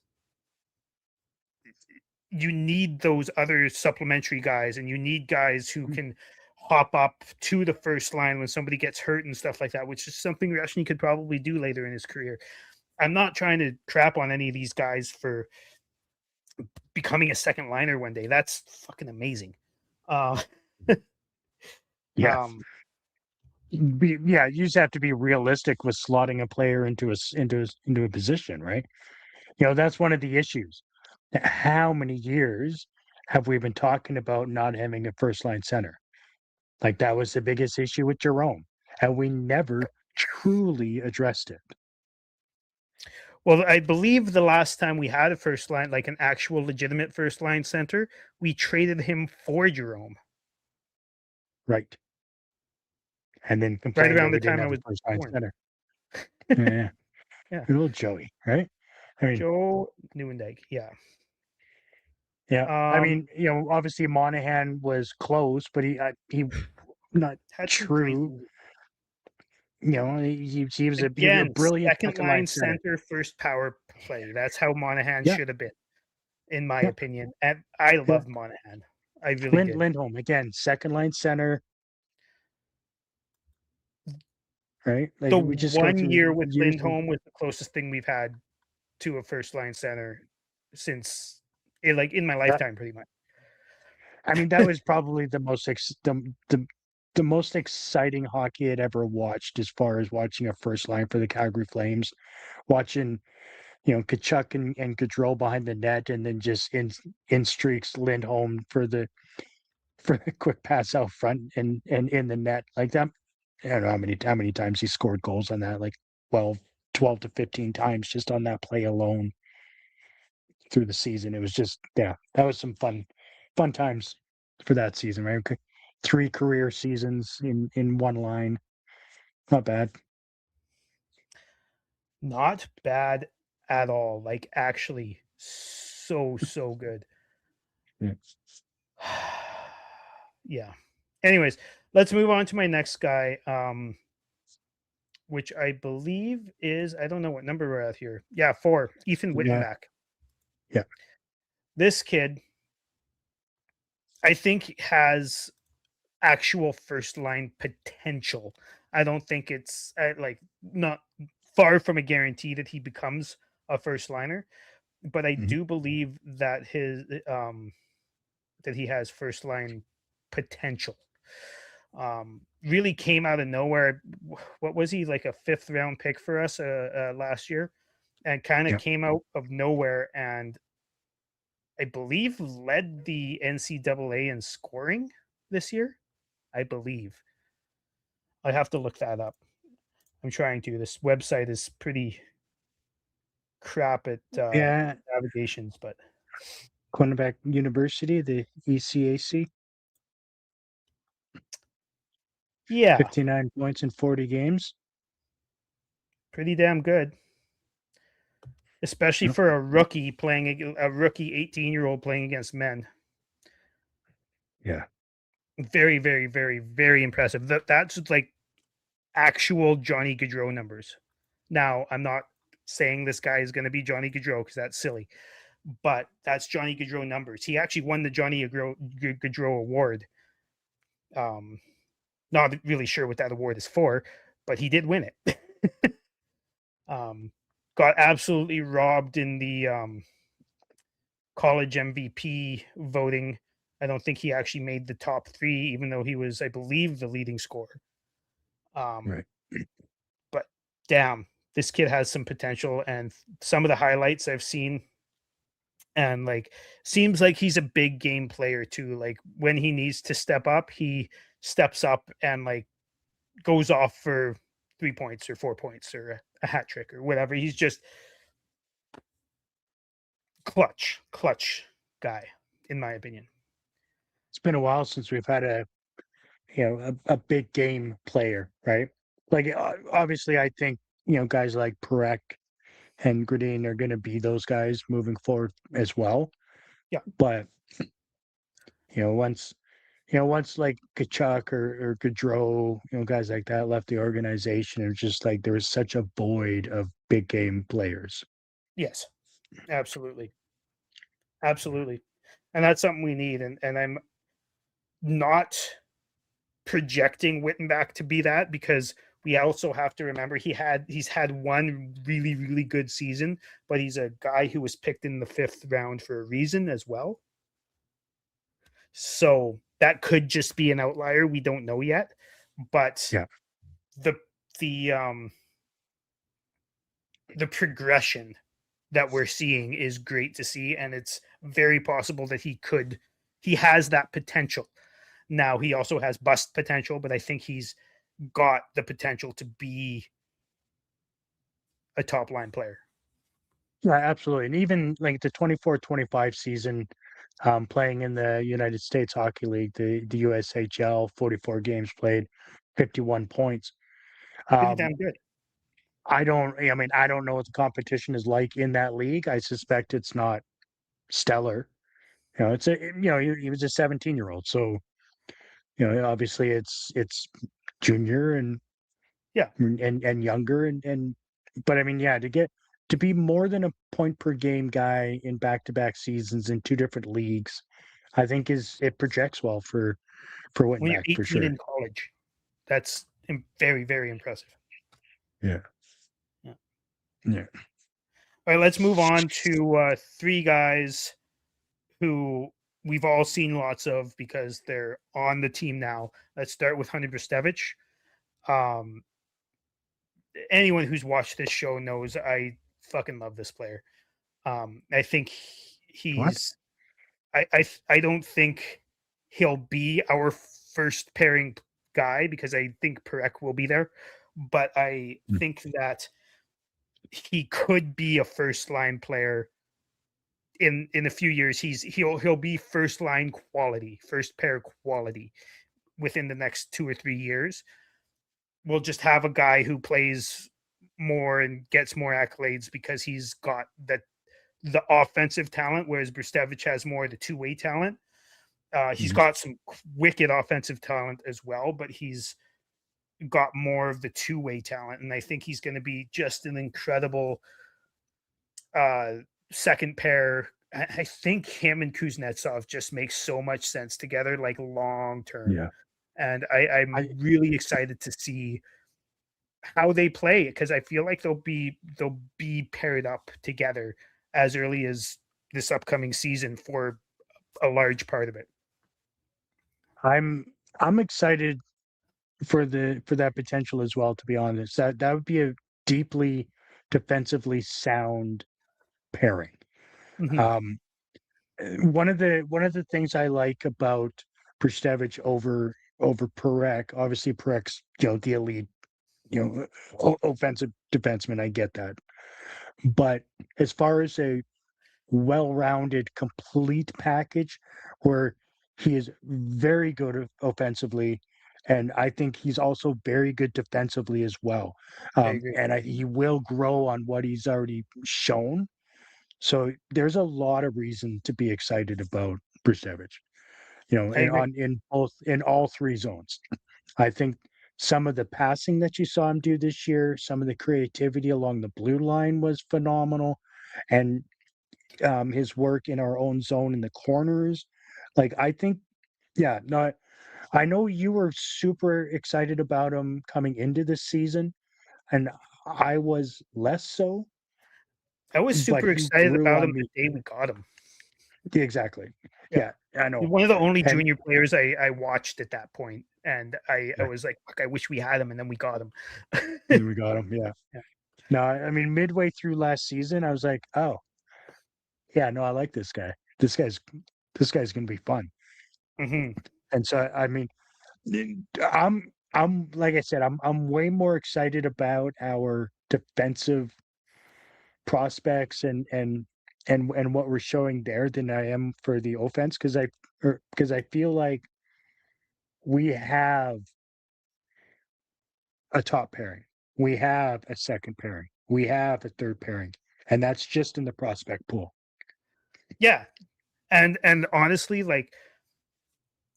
you need those other supplementary guys, and you need guys who can hop up to the first line when somebody gets hurt and stuff like that, which is something Reshny could probably do later in his career. I'm not trying to crap on any of these guys for becoming a second liner one day. That's fucking amazing. Uh, Yeah. um, Yeah, you just have to be realistic with slotting a player into a position, right? That's one of the issues. How many years have we been talking about not having a first line center? Like that was the biggest issue with Jerome. and we never truly addressed it. Well, I believe the last time we had a first line, like an actual legitimate first line center, we traded him for Jerome Right. And then right complained that around the we didn't time I have a was first line born. center. Yeah. Yeah. Good old Joey, right? I mean, Joe Nieuwendyk. Yeah. yeah. I mean, Um, obviously Monahan was close, but he not had some great true. He was a again, brilliant second second line line center. center, first power play. That's how Monahan Yeah, should have been, in my yeah, opinion. And I yeah. loved Monahan. I really did. Lindholm again, second line center, right? Like The we just go 1 year through with years of Lindholm was the closest thing we've had to a first line center since like in my yeah. lifetime, pretty much. I mean, that was probably the most exciting hockey I'd ever watched, as far as watching a first line for the Calgary Flames, watching Kachuk and Gaudreau behind the net, and then just in streaks Lindholm for the quick pass out front and in the net like that. I don't know how many times he scored goals on that, like 12 to 15 times just on that play alone through the season. It was just, yeah, that was some fun times for that season, right? Okay. 3 career seasons in one line. Not bad. Not bad at all. Like actually so good. Yeah. Yeah. Anyways, let's move on to my next guy, which I believe is I don't know what number we're at here. Yeah, 4. Ethan Yeah. Wittenbach. Yeah. This kid, I think, has actual first line potential. I don't think it's like not far from a guarantee that he becomes a first liner, but I Mhm. do believe that his that he has first line potential. Really came out of nowhere. What was he, like a 5th round pick for us last year, and kind of Yeah. came out of nowhere, and I believe led the NCAA in scoring this year. I believe I have to look that up. I'm trying to. This website is pretty crap at Yeah. navigations, but Quinnipiac University, the ECAC, yeah, 59 points in 40 games. pretty damn good, especially Yep. for a rookie playing a rookie 18-year-old playing against men. Yeah. Very, very, very, very impressive. That's like actual Johnny Gaudreau numbers. Now, I'm not saying this guy is going to be Johnny Gaudreau because that's silly, but that's Johnny Gaudreau numbers. He actually won the Johnny Gaudreau award. Um, Not really sure what that award is for, but he did win it. Got absolutely robbed in the college MVP voting. I don't think he actually made the top 3, even though he was, I believe, the leading scorer. Right. But damn, this kid has some potential, and some of the highlights I've seen, and like, seems like he's a big game player too. Like when he needs to step up, he steps up and like goes off for 3 points or 4 points or a hat trick or whatever. He's just clutch guy, in my opinion. It's been a while since we've had a big game player, right? Like obviously, I think guys like Perek and Gradine are going to be those guys moving forward as well. Yeah. But once once like Kachuk or Gaudreau, guys like that left the organization, it was just like there was such a void of big game players. Yes, absolutely. Absolutely. And that's something we need. And I'm not projecting Wittenbach to be that, because we also have to remember he's had one really, really good season, but he's a guy who was picked in the 5th round for a reason as well. So that could just be an outlier. We don't know yet. But Yeah. the the the progression that we're seeing is great to see, and it's very possible that he has that potential. Now he also has bust potential, but I think he's got the potential to be a top line player. Yeah, absolutely. And even like the 24-25 season, playing in the United States Hockey League, the USHL, 44 games played, 51 points. Pretty Um, damn good. I mean, I don't know what the competition is like in that league. I suspect it's not stellar. He was a 17-year-old. So, obviously it's junior Yeah. and younger but I mean, yeah, to be more than a point per game guy in back-to-back seasons in two different leagues, I think it projects well for When you're Whittenbach for 18 sure. in college, that's very, very impressive. Yeah. Yeah. Yeah. All right, let's move on to three guys who we've all seen lots of because they're on the team now. Let's start with Hunter Brstevich. Um, Anyone who's watched this show knows I fucking love this player. I think What? he's. I don't think he'll be our first pairing guy because I think Perek will be there, but I Mm. think that he could be a first line player in a few years. He'll be first line quality, first pair quality within the next 2 or 3 years. We'll just have a guy who plays more and gets more accolades because he's got the offensive talent, whereas Brstevich has more of the two-way talent. He's Mhm. got some wicked offensive talent as well, but he's got more of the two-way talent, and I think he's going to be just an incredible uh, second pair. I think him and Kuznetsov just make so much sense together, like long term. Yeah. And I'm I really excited to see how they play because I feel like they'll be paired up together as early as this upcoming season for a large part of it. I'm I'm excited for that potential as well, to be honest. That would be a deeply defensively sound pairing. Mhm. Um, one of the things I like about Pristevich over Perek, obviously Perek's the elite offensive defenseman. I get that, but as far as a well-rounded, complete package, where he is very good offensively, and I think he's also very good defensively as well. I agree. And he will grow on what he's already shown. So there's a lot of reason to be excited about Brusevich, I agree. in all three zones. I think some of the passing that you saw him do this year, some of the creativity along the blue line was phenomenal, and his work in our own zone in the corners. Like I think, yeah, no, I know you were super excited about him coming into this season, and I was less so, I was but super he excited grew about on him the me. day we got him. Exactly. Yeah. Yeah, I know. One of the only And junior players I watched at that point, and I yeah, was like, "Fuck, I wish we had him," and then we got him. and we got him. Yeah. Yeah. No, I mean midway through last season, I was like, oh, yeah, no, I like this guy. This guy's gonna be fun. Mhm. And so I mean, I'm like I said, I'm way more excited about our defensive prospects and what we're showing there than I am for the offense because I feel like we have a top pairing, we have a second pairing, we have a third pairing, and that's just in the prospect pool. Yeah, and honestly, like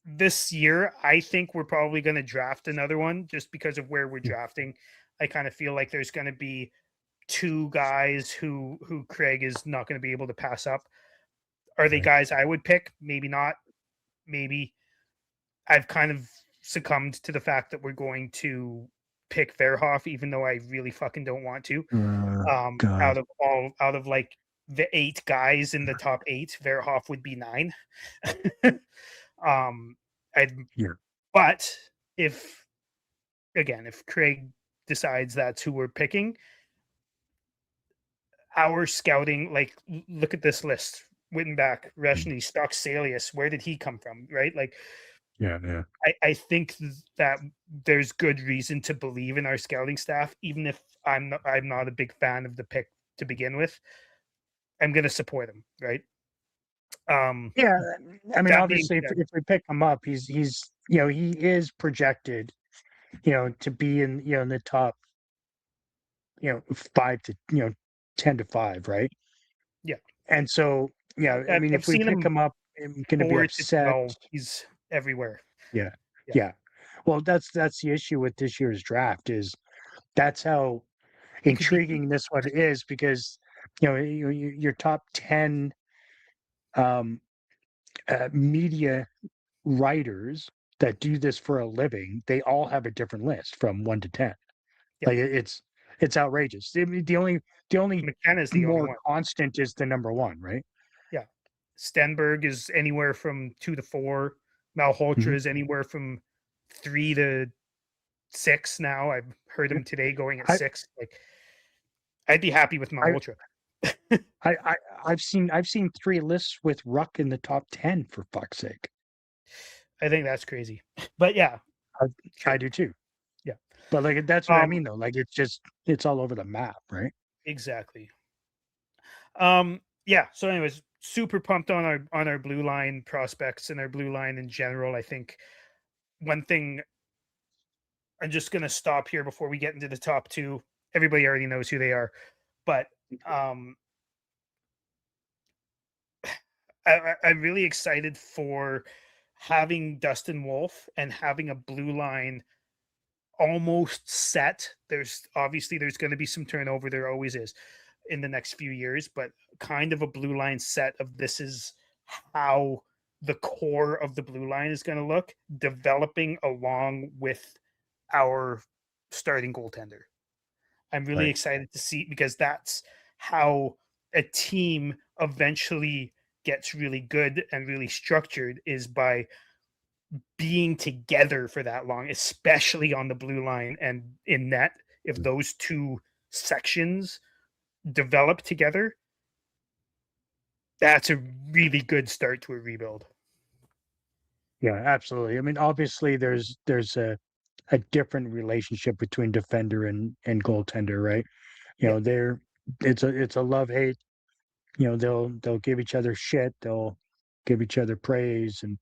this year, I think we're probably going to draft another one just because of where we're Mm, drafting. I kind of feel like there's going to be two guys who Craig is not going to be able to pass up. Are they right. guys I would pick? Maybe not. Maybe I've kind of succumbed to the fact that we're going to pick Verhoff, even though I really fucking don't want to. God. Out of like the 8 guys in the top 8, Verhoff would be 9. um, I Yeah. but if if Craig decides that's who we're picking, our scouting, like look at this list: Wittenbach, Mm, Reshny, Stock, Salius. Where did he come from? Right, like Yeah. I think that there's good reason to believe in our scouting staff, even if I'm not a big fan of the pick to begin with. I'm going to support him, right? Um, Yeah, I mean, that being obviously, said, if we pick him up, he's he is projected, to be in in the top 5 to 10 to 5, right? yeah, And so I mean, I've if we seen pick him him up, I'm going to be 4 to upset. 12. He's everywhere. Yeah, Yeah, yeah. Well, that's the issue with this year's draft is that's how he could be. intriguing this one is because your top 10 um, media writers that do this for a living, they all have a different list from 1 to 10. Yeah, Like it's outrageous. I mean, the only McKenna's the only more one. constant is the number 1, right? Yeah, Stenberg is anywhere from 2 to 4. Malhotra Mhm. is anywhere from 3 to 6 now. I've heard Yeah. him today going at I 6. Like, I'd be happy with I Malhotra. I I I've seen 3 lists with Ruck in the top 10 for fuck's sake. I think that's crazy. But yeah, I sure. I do too. Yeah. But like that's what I Um, mean though. Like it's all over the map, right? exactly. Yeah. So, anyways, super pumped on our blue line prospects and our blue line in general. I think one thing I'm just gonna stop here before we get into the top two. Everybody already knows who they are, but um, I'm really excited for having Dustin Wolf and having a blue line almost set. There's going to be some turnover. There always is in the next few years, but kind of a blue line set of this is how the core of the blue line is going to look, developing along with our starting goaltender. I'm really Right. excited to see because that's how a team eventually gets really good and really structured is by being together for that long, especially on the blue line and in net. If those two sections develop together, that's a really good start to a rebuild. Yeah, absolutely. I mean, obviously there's a different relationship between defender and goaltender, right? You Yeah, know, they're it's a love hate. They'll give each other shit. They'll give each other praise, and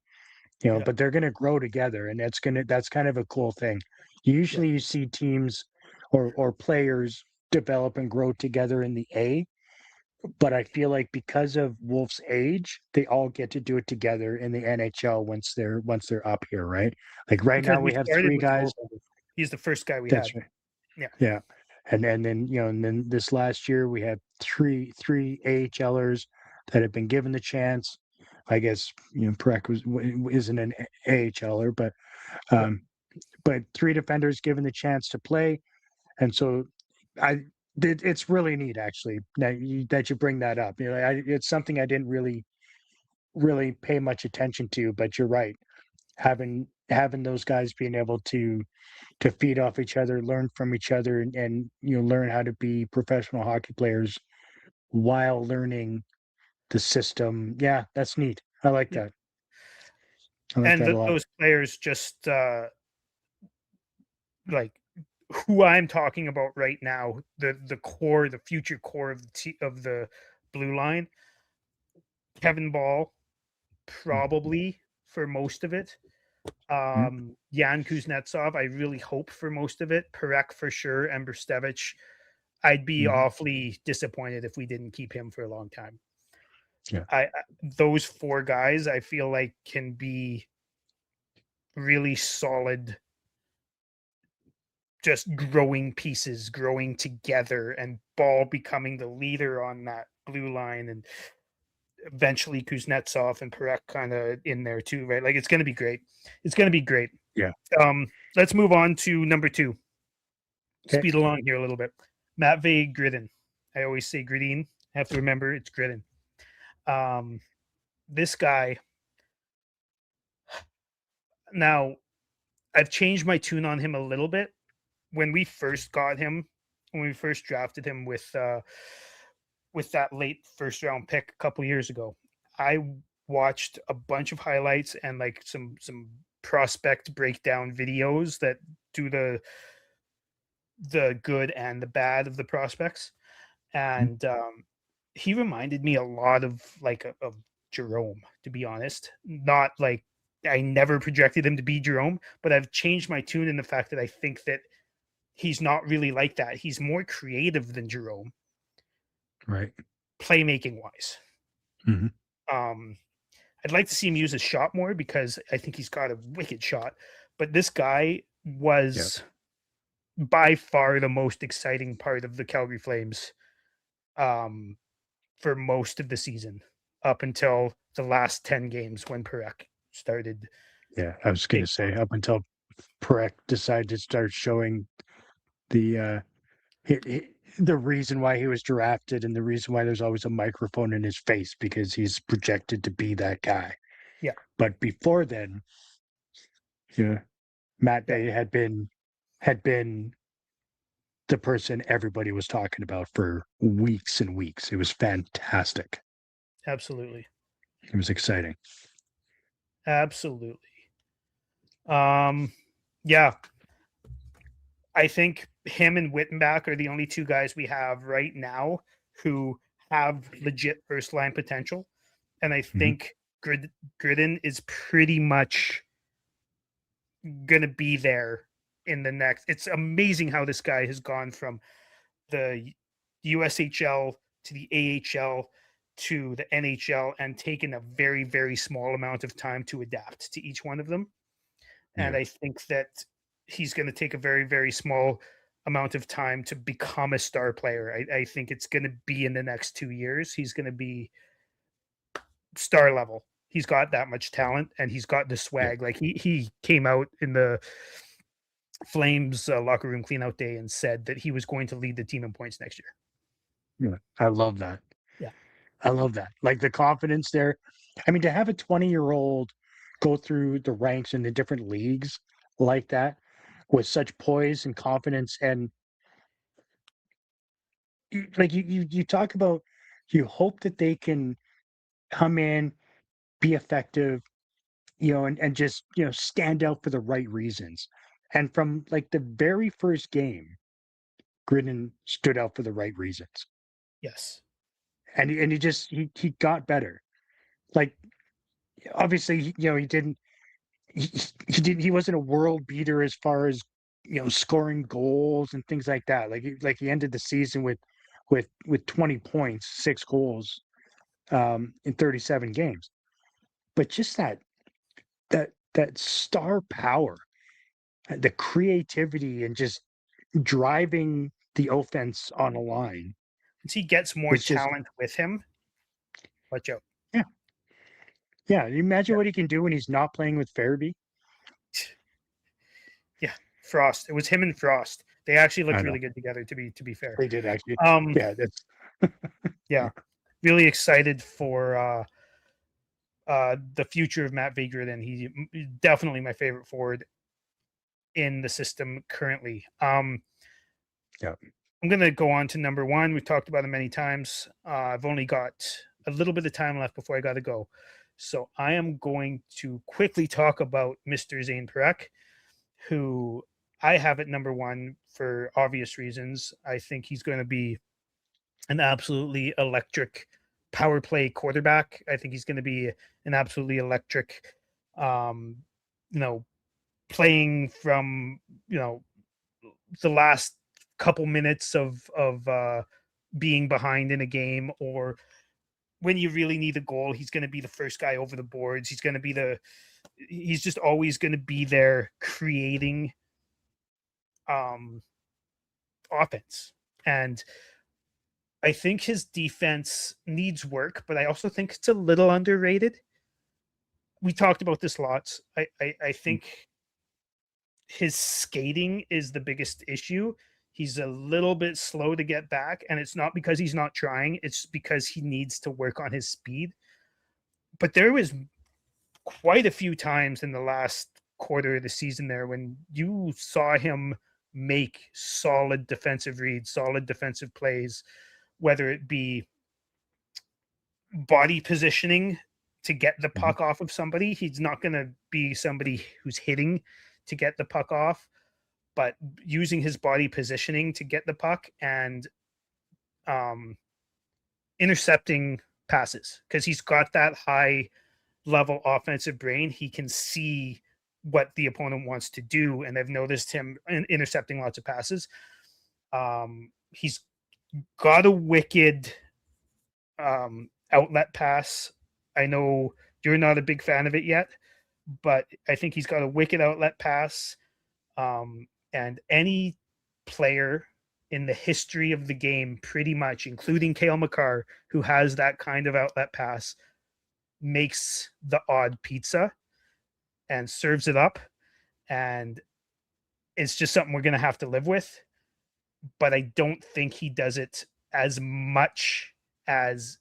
yeah, but they're gonna grow together, and that's kind of a cool thing. yeah, Usually, you see teams or players develop and grow together in the A, but I feel like because of Wolf's age, they all get to do it together in the NHL once they're up here, right? Like right because now, we we have started 3 with the guys. goaltender. He's the first guy we That's had. right. Yeah, Yeah. And then this last year we had three AHLers that have been given the chance. I guess Perek isn't an AHLer, yeah, um, but 3 defenders given the chance to play, and so I it's really neat actually that you bring that up. It's something I didn't really pay much attention to, but you're right. Having those guys being able to feed off each other, learn from each other, and learn how to be professional hockey players while learning the system. Yeah, that's neat. I like yeah. that. I like And that a lot. those players just like who I'm talking about right now, the core, the future core of of the blue line. Kevin Ball, probably for most of it. Mhm. Jan Kuznetsov, I really hope for most of it. Perek for sure, and Brstevich. I'd be Mhm. awfully disappointed if we didn't keep him for a long time. Yeah. Those 4 guys, I feel like can be really solid, just growing pieces, growing together, and Ball becoming the leader on that blue line, and eventually Kuznetsov and Perek kind of in there too, right? Like it's going to be great. It's going to be great. Yeah. Let's move on to number 2. Okay. Speed along here a little bit. Matvey Gridin. I always say Gridin. I have to remember it's Gridin. Um, this guy. Now, I've changed my tune on him a little bit. When we first got him, when we first drafted him with that late first round pick a couple years ago, I watched a bunch of highlights and like some prospect breakdown videos that do the good and the bad of the prospects, Mhm. and he reminded me a lot of of Jerome, to be honest. Not like I never projected him to be Jerome, but I've changed my tune in the fact that I think that he's not really like that. He's more creative than Jerome, Right. playmaking wise. Mhm. Um, I'd like to see him use his shot more because I think he's got a wicked shot. But this guy Yeah. was by far the most exciting part of the Calgary Flames um, for most of the season, up until the last 10 games when Perek started Yeah. I was gonna taking say on. up until Perek decided to start showing the the reason why he was drafted and the reason why there's always a microphone in his face because he's projected to be that guy. Yeah, But before then, yeah, Matt yeah, Bay had been the person everybody was talking about for weeks and weeks. It was fantastic. absolutely. It was exciting. Absolutely. Um, yeah, I think him and Wittenbach are the only two guys we have right now who have legit first line potential. And I Mhm. think Gridden is pretty much going to be there in the next. It's amazing how this guy has gone from the USHL to the AHL to the NHL and taken a very, very small amount of time to adapt to each one of them. And Yeah. I think that he's going to take a very, very small amount of time to become a star player. I think it's going to be in the next 2 years. He's going to be star level. He's got that much talent and he's got the Yeah. swag. Like he came out in the Flames locker room cleanout day and said that he was going to lead the team in points next year. Yeah. I love that. Yeah. I love that. Like the confidence there. I mean, to have a 20-year-old go through the ranks in the different leagues like that with such poise and confidence and like you talk about you hope that they can come in, be effective, and just, stand out for the right reasons. And from like the very first game, Gridden stood out for the right reasons. Yes. And he got better. Like obviously, he didn't he wasn't a world beater as far as scoring goals and things like that. Like he ended the season with 20 points, 6 goals in 37 games. But just that star power, the creativity, and just driving the offense on a line Once he gets more was just talent with him, watch out. yeah, yeah. You imagine Yeah. what he can do when he's not playing with Farabee. Yeah. Frost. It was him and Frost. They actually looked I know really good together to be fair. they did actually. Um Yeah, that's yeah. Really excited for the future of Matt Vigrid, and he's definitely my favorite forward in the system currently. yeah. I'm going to go on to number one. We've talked about him many times. I've only got a little bit of time left before I got to go. So I am going to quickly talk about Mr. Zane Perek, who I have at number one for obvious reasons. I think he's going to be an absolutely electric power play quarterback. I think he's going to be an absolutely electric, um, you know, playing from, the last couple minutes of being behind in a game, or when you really need a goal, he's going to be the first guy over the boards. He's just always going to be there creating um offense. And I think his defense needs work, but I also think it's a little underrated. We talked about this lots. I think his skating is the biggest issue. He's a little bit slow to get back, and it's not because he's not trying, it's because he needs to work on his speed. But there was quite a few times in the last quarter of the season there when you saw him make solid defensive reads, solid defensive plays, whether it be body positioning to get the Mhm. puck off of somebody. He's not going to be somebody who's hitting to get the puck off, but using his body positioning to get the puck and um, intercepting passes, because he's got that high level offensive brain. He can see what the opponent wants to do, and I've noticed him intercepting lots of passes. He's got a wicked outlet pass. I know you're not a big fan of it yet, but I think he's got a wicked outlet pass. And any player in the history of the game, pretty much, including Cale Makar, who has that kind of outlet pass, makes the odd pizza and serves it up. And it's just something we're going to have to live with. But I don't think he does it as much as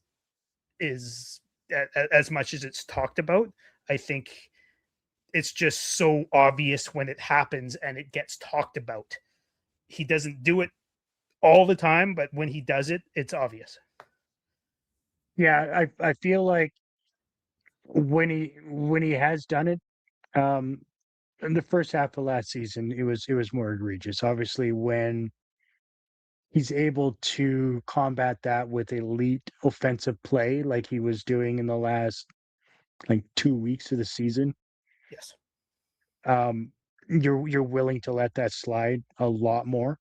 is as much as it's talked about. I think it's just so obvious when it happens and it gets talked about. He doesn't do it all the time, but when he does it, it's obvious. Yeah, I feel like when he has done it, um, in the first half of last season, it was more egregious. Obviously, when he's able to combat that with elite offensive play, like he was doing in the last like 2 weeks of the season, Yes. um, you're willing to let that slide a lot more.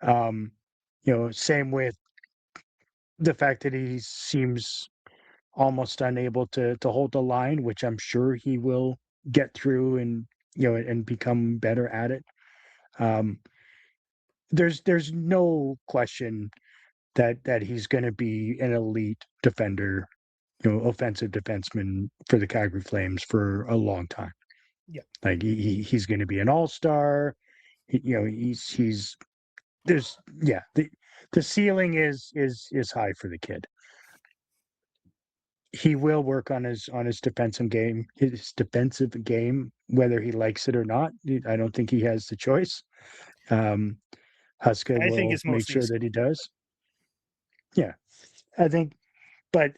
Um, same with the fact that he seems almost unable to hold the line, which I'm sure he will get through and and become better at it. Um, there's no question that he's going to be an elite defender, offensive defenseman for the Calgary Flames for a long time. Yeah. Like he's going to be an all-star. He's there's yeah the ceiling is high for the kid. He will work on his defensive game, whether he likes it or not. I don't think he has the choice. Um, Huska I think will it's make mostly sure that he does. Yeah, I think, but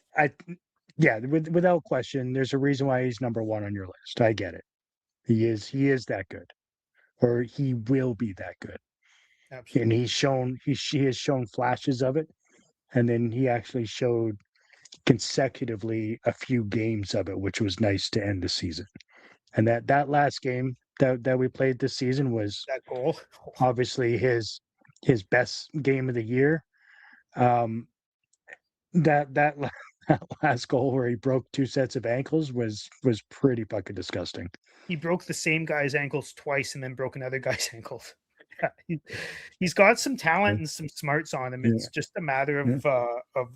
yeah, without question, there's a reason why he's number one on your list. I get it. He is that good, or he will be that good, and absolutely. he has shown flashes of it, and then he actually showed consecutively a few games of it, which was nice to end the season. And that last game that we played this season was That goal. obviously his best game of the year. Um, that that last goal where he broke two sets of ankles was pretty fucking disgusting. He broke the same guy's ankles twice and then broke another guy's ankles. Yeah, he's got some talent Yeah, and some smarts on him. yeah, It's just a matter yeah, of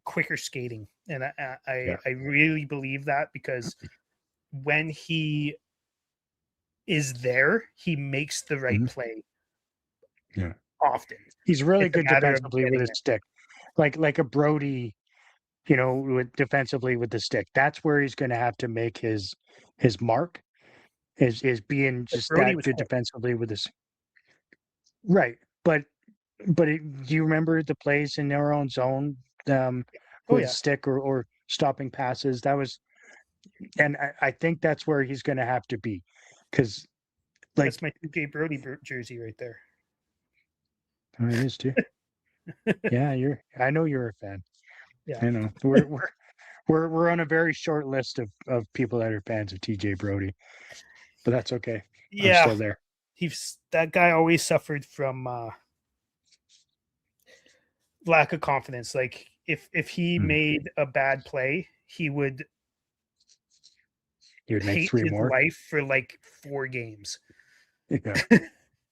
quicker skating, and yeah. I really believe that, because when he is there, he makes the right Mhm, play yeah. often. He's really It's a good matter of defensively with getting his there. stick, like a Brody, with defensively with the stick. That's where he's going to have to make his mark is being But just Brody that was good quick. defensively with his right. Do you remember the plays in their own zone Oh with yeah, stick or stopping passes? That was, and I think that's where he's going to have to be, because that's like my 2K Brody jersey right there. oh, it is too. Yeah, I know you're a fan. Yeah, I know we're on a very short list of people that are fans of TJ Brody, but that's okay. I'm yeah. still there. He's that guy always suffered from lack of confidence. Like if he Mm. made a bad play, he would He would make hate three his more. life for like 4 games, Yeah.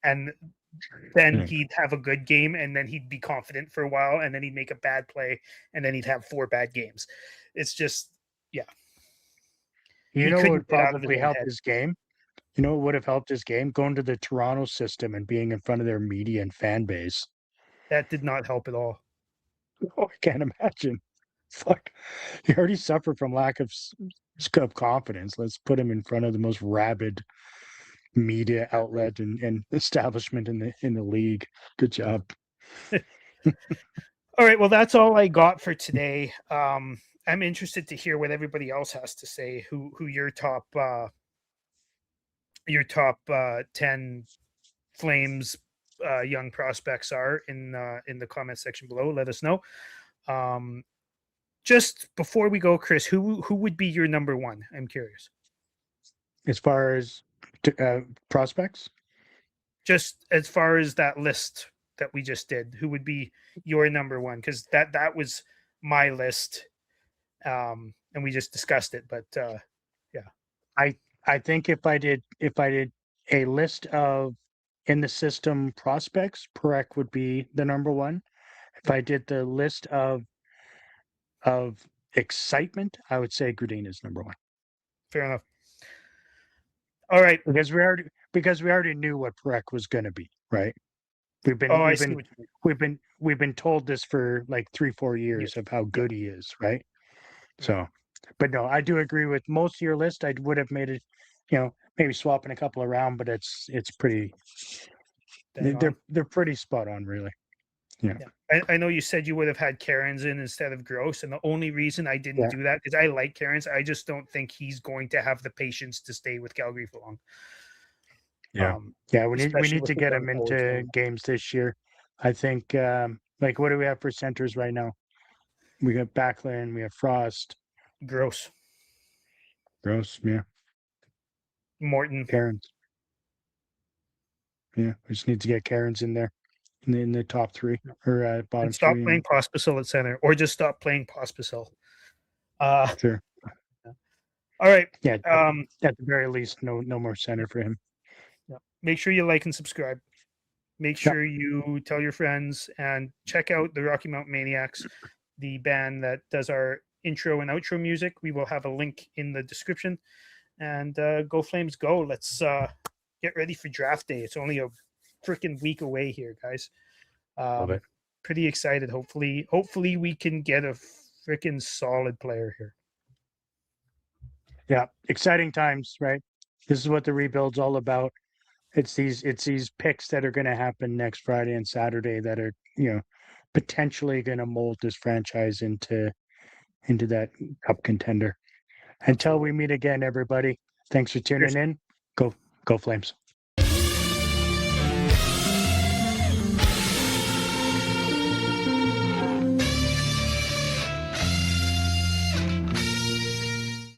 and then Yeah. he'd have a good game, and then he'd be confident for a while, and then he'd make a bad play, and then he'd have 4 bad games. It's just, yeah, You he know what couldn't would get out of his probably own help head. his game? You know what would have helped his game? Going to the Toronto system and being in front of their media and fan base. That did not help at all. Oh, I can't imagine. Fuck. He already suffered from lack of confidence. Let's put him in front of the most rabid media outlet and establishment in the league. Good job. All right, well, that's all I got for today. I'm interested to hear what everybody else has to say. Who your top 10 Flames young prospects are in the comment section below. Let us know. Just before we go, Chris, who would be your number one? I'm curious. As far as prospects, Just as far as that list that we just did, who would be your number one? Because that was my list, and we just discussed it. But I think if I did a list of in the system prospects, Perek would be the number one. If I did the list of excitement, I would say Grudin is number one. fair enough. All right. Because we already knew what Perek was going to be, right? We've been Oh, I we've see been what you mean. we've been told this for like 3-4 years of how good he is, right? So, but no, I do agree with most of your list. I would have made it, maybe swapping a couple around, but it's pretty. Bang on. They're pretty spot on, really. Yeah. I know you said you would have had Cairns in instead of Gross, and the only reason I didn't Yeah. do that because I like Cairns, I just don't think he's going to have the patience to stay with Calgary for long. Yeah. Yeah. We especially need with to the get young him forwards into going. games this year. I think like what do we have for centers right now? We got Backlund, we have Frost, Gross, Gross, yeah, Morton, Cairns. Yeah, we just need to get Cairns in there in the top three or bottom and stop three. playing Pospisil at center, or just stop playing Pospisil. Sure. All right. Yeah, at the very least, no more center for him. Make sure you like and subscribe. Make sure you tell your friends and check out the Rocky Mountain Maniacs, the band that does our intro and outro music. We will have a link in the description. And go Flames, go! Let's get ready for draft day. It's only a freaking week away here, guys. Love it. Pretty excited. Hopefully we can get a freaking solid player here. Yeah, exciting times, right? This is what the rebuild's all about. It's these picks that are going to happen next Friday and Saturday that are potentially going to mold this franchise into that cup contender. Until we meet again, everybody. Thanks for tuning in. Go Flames.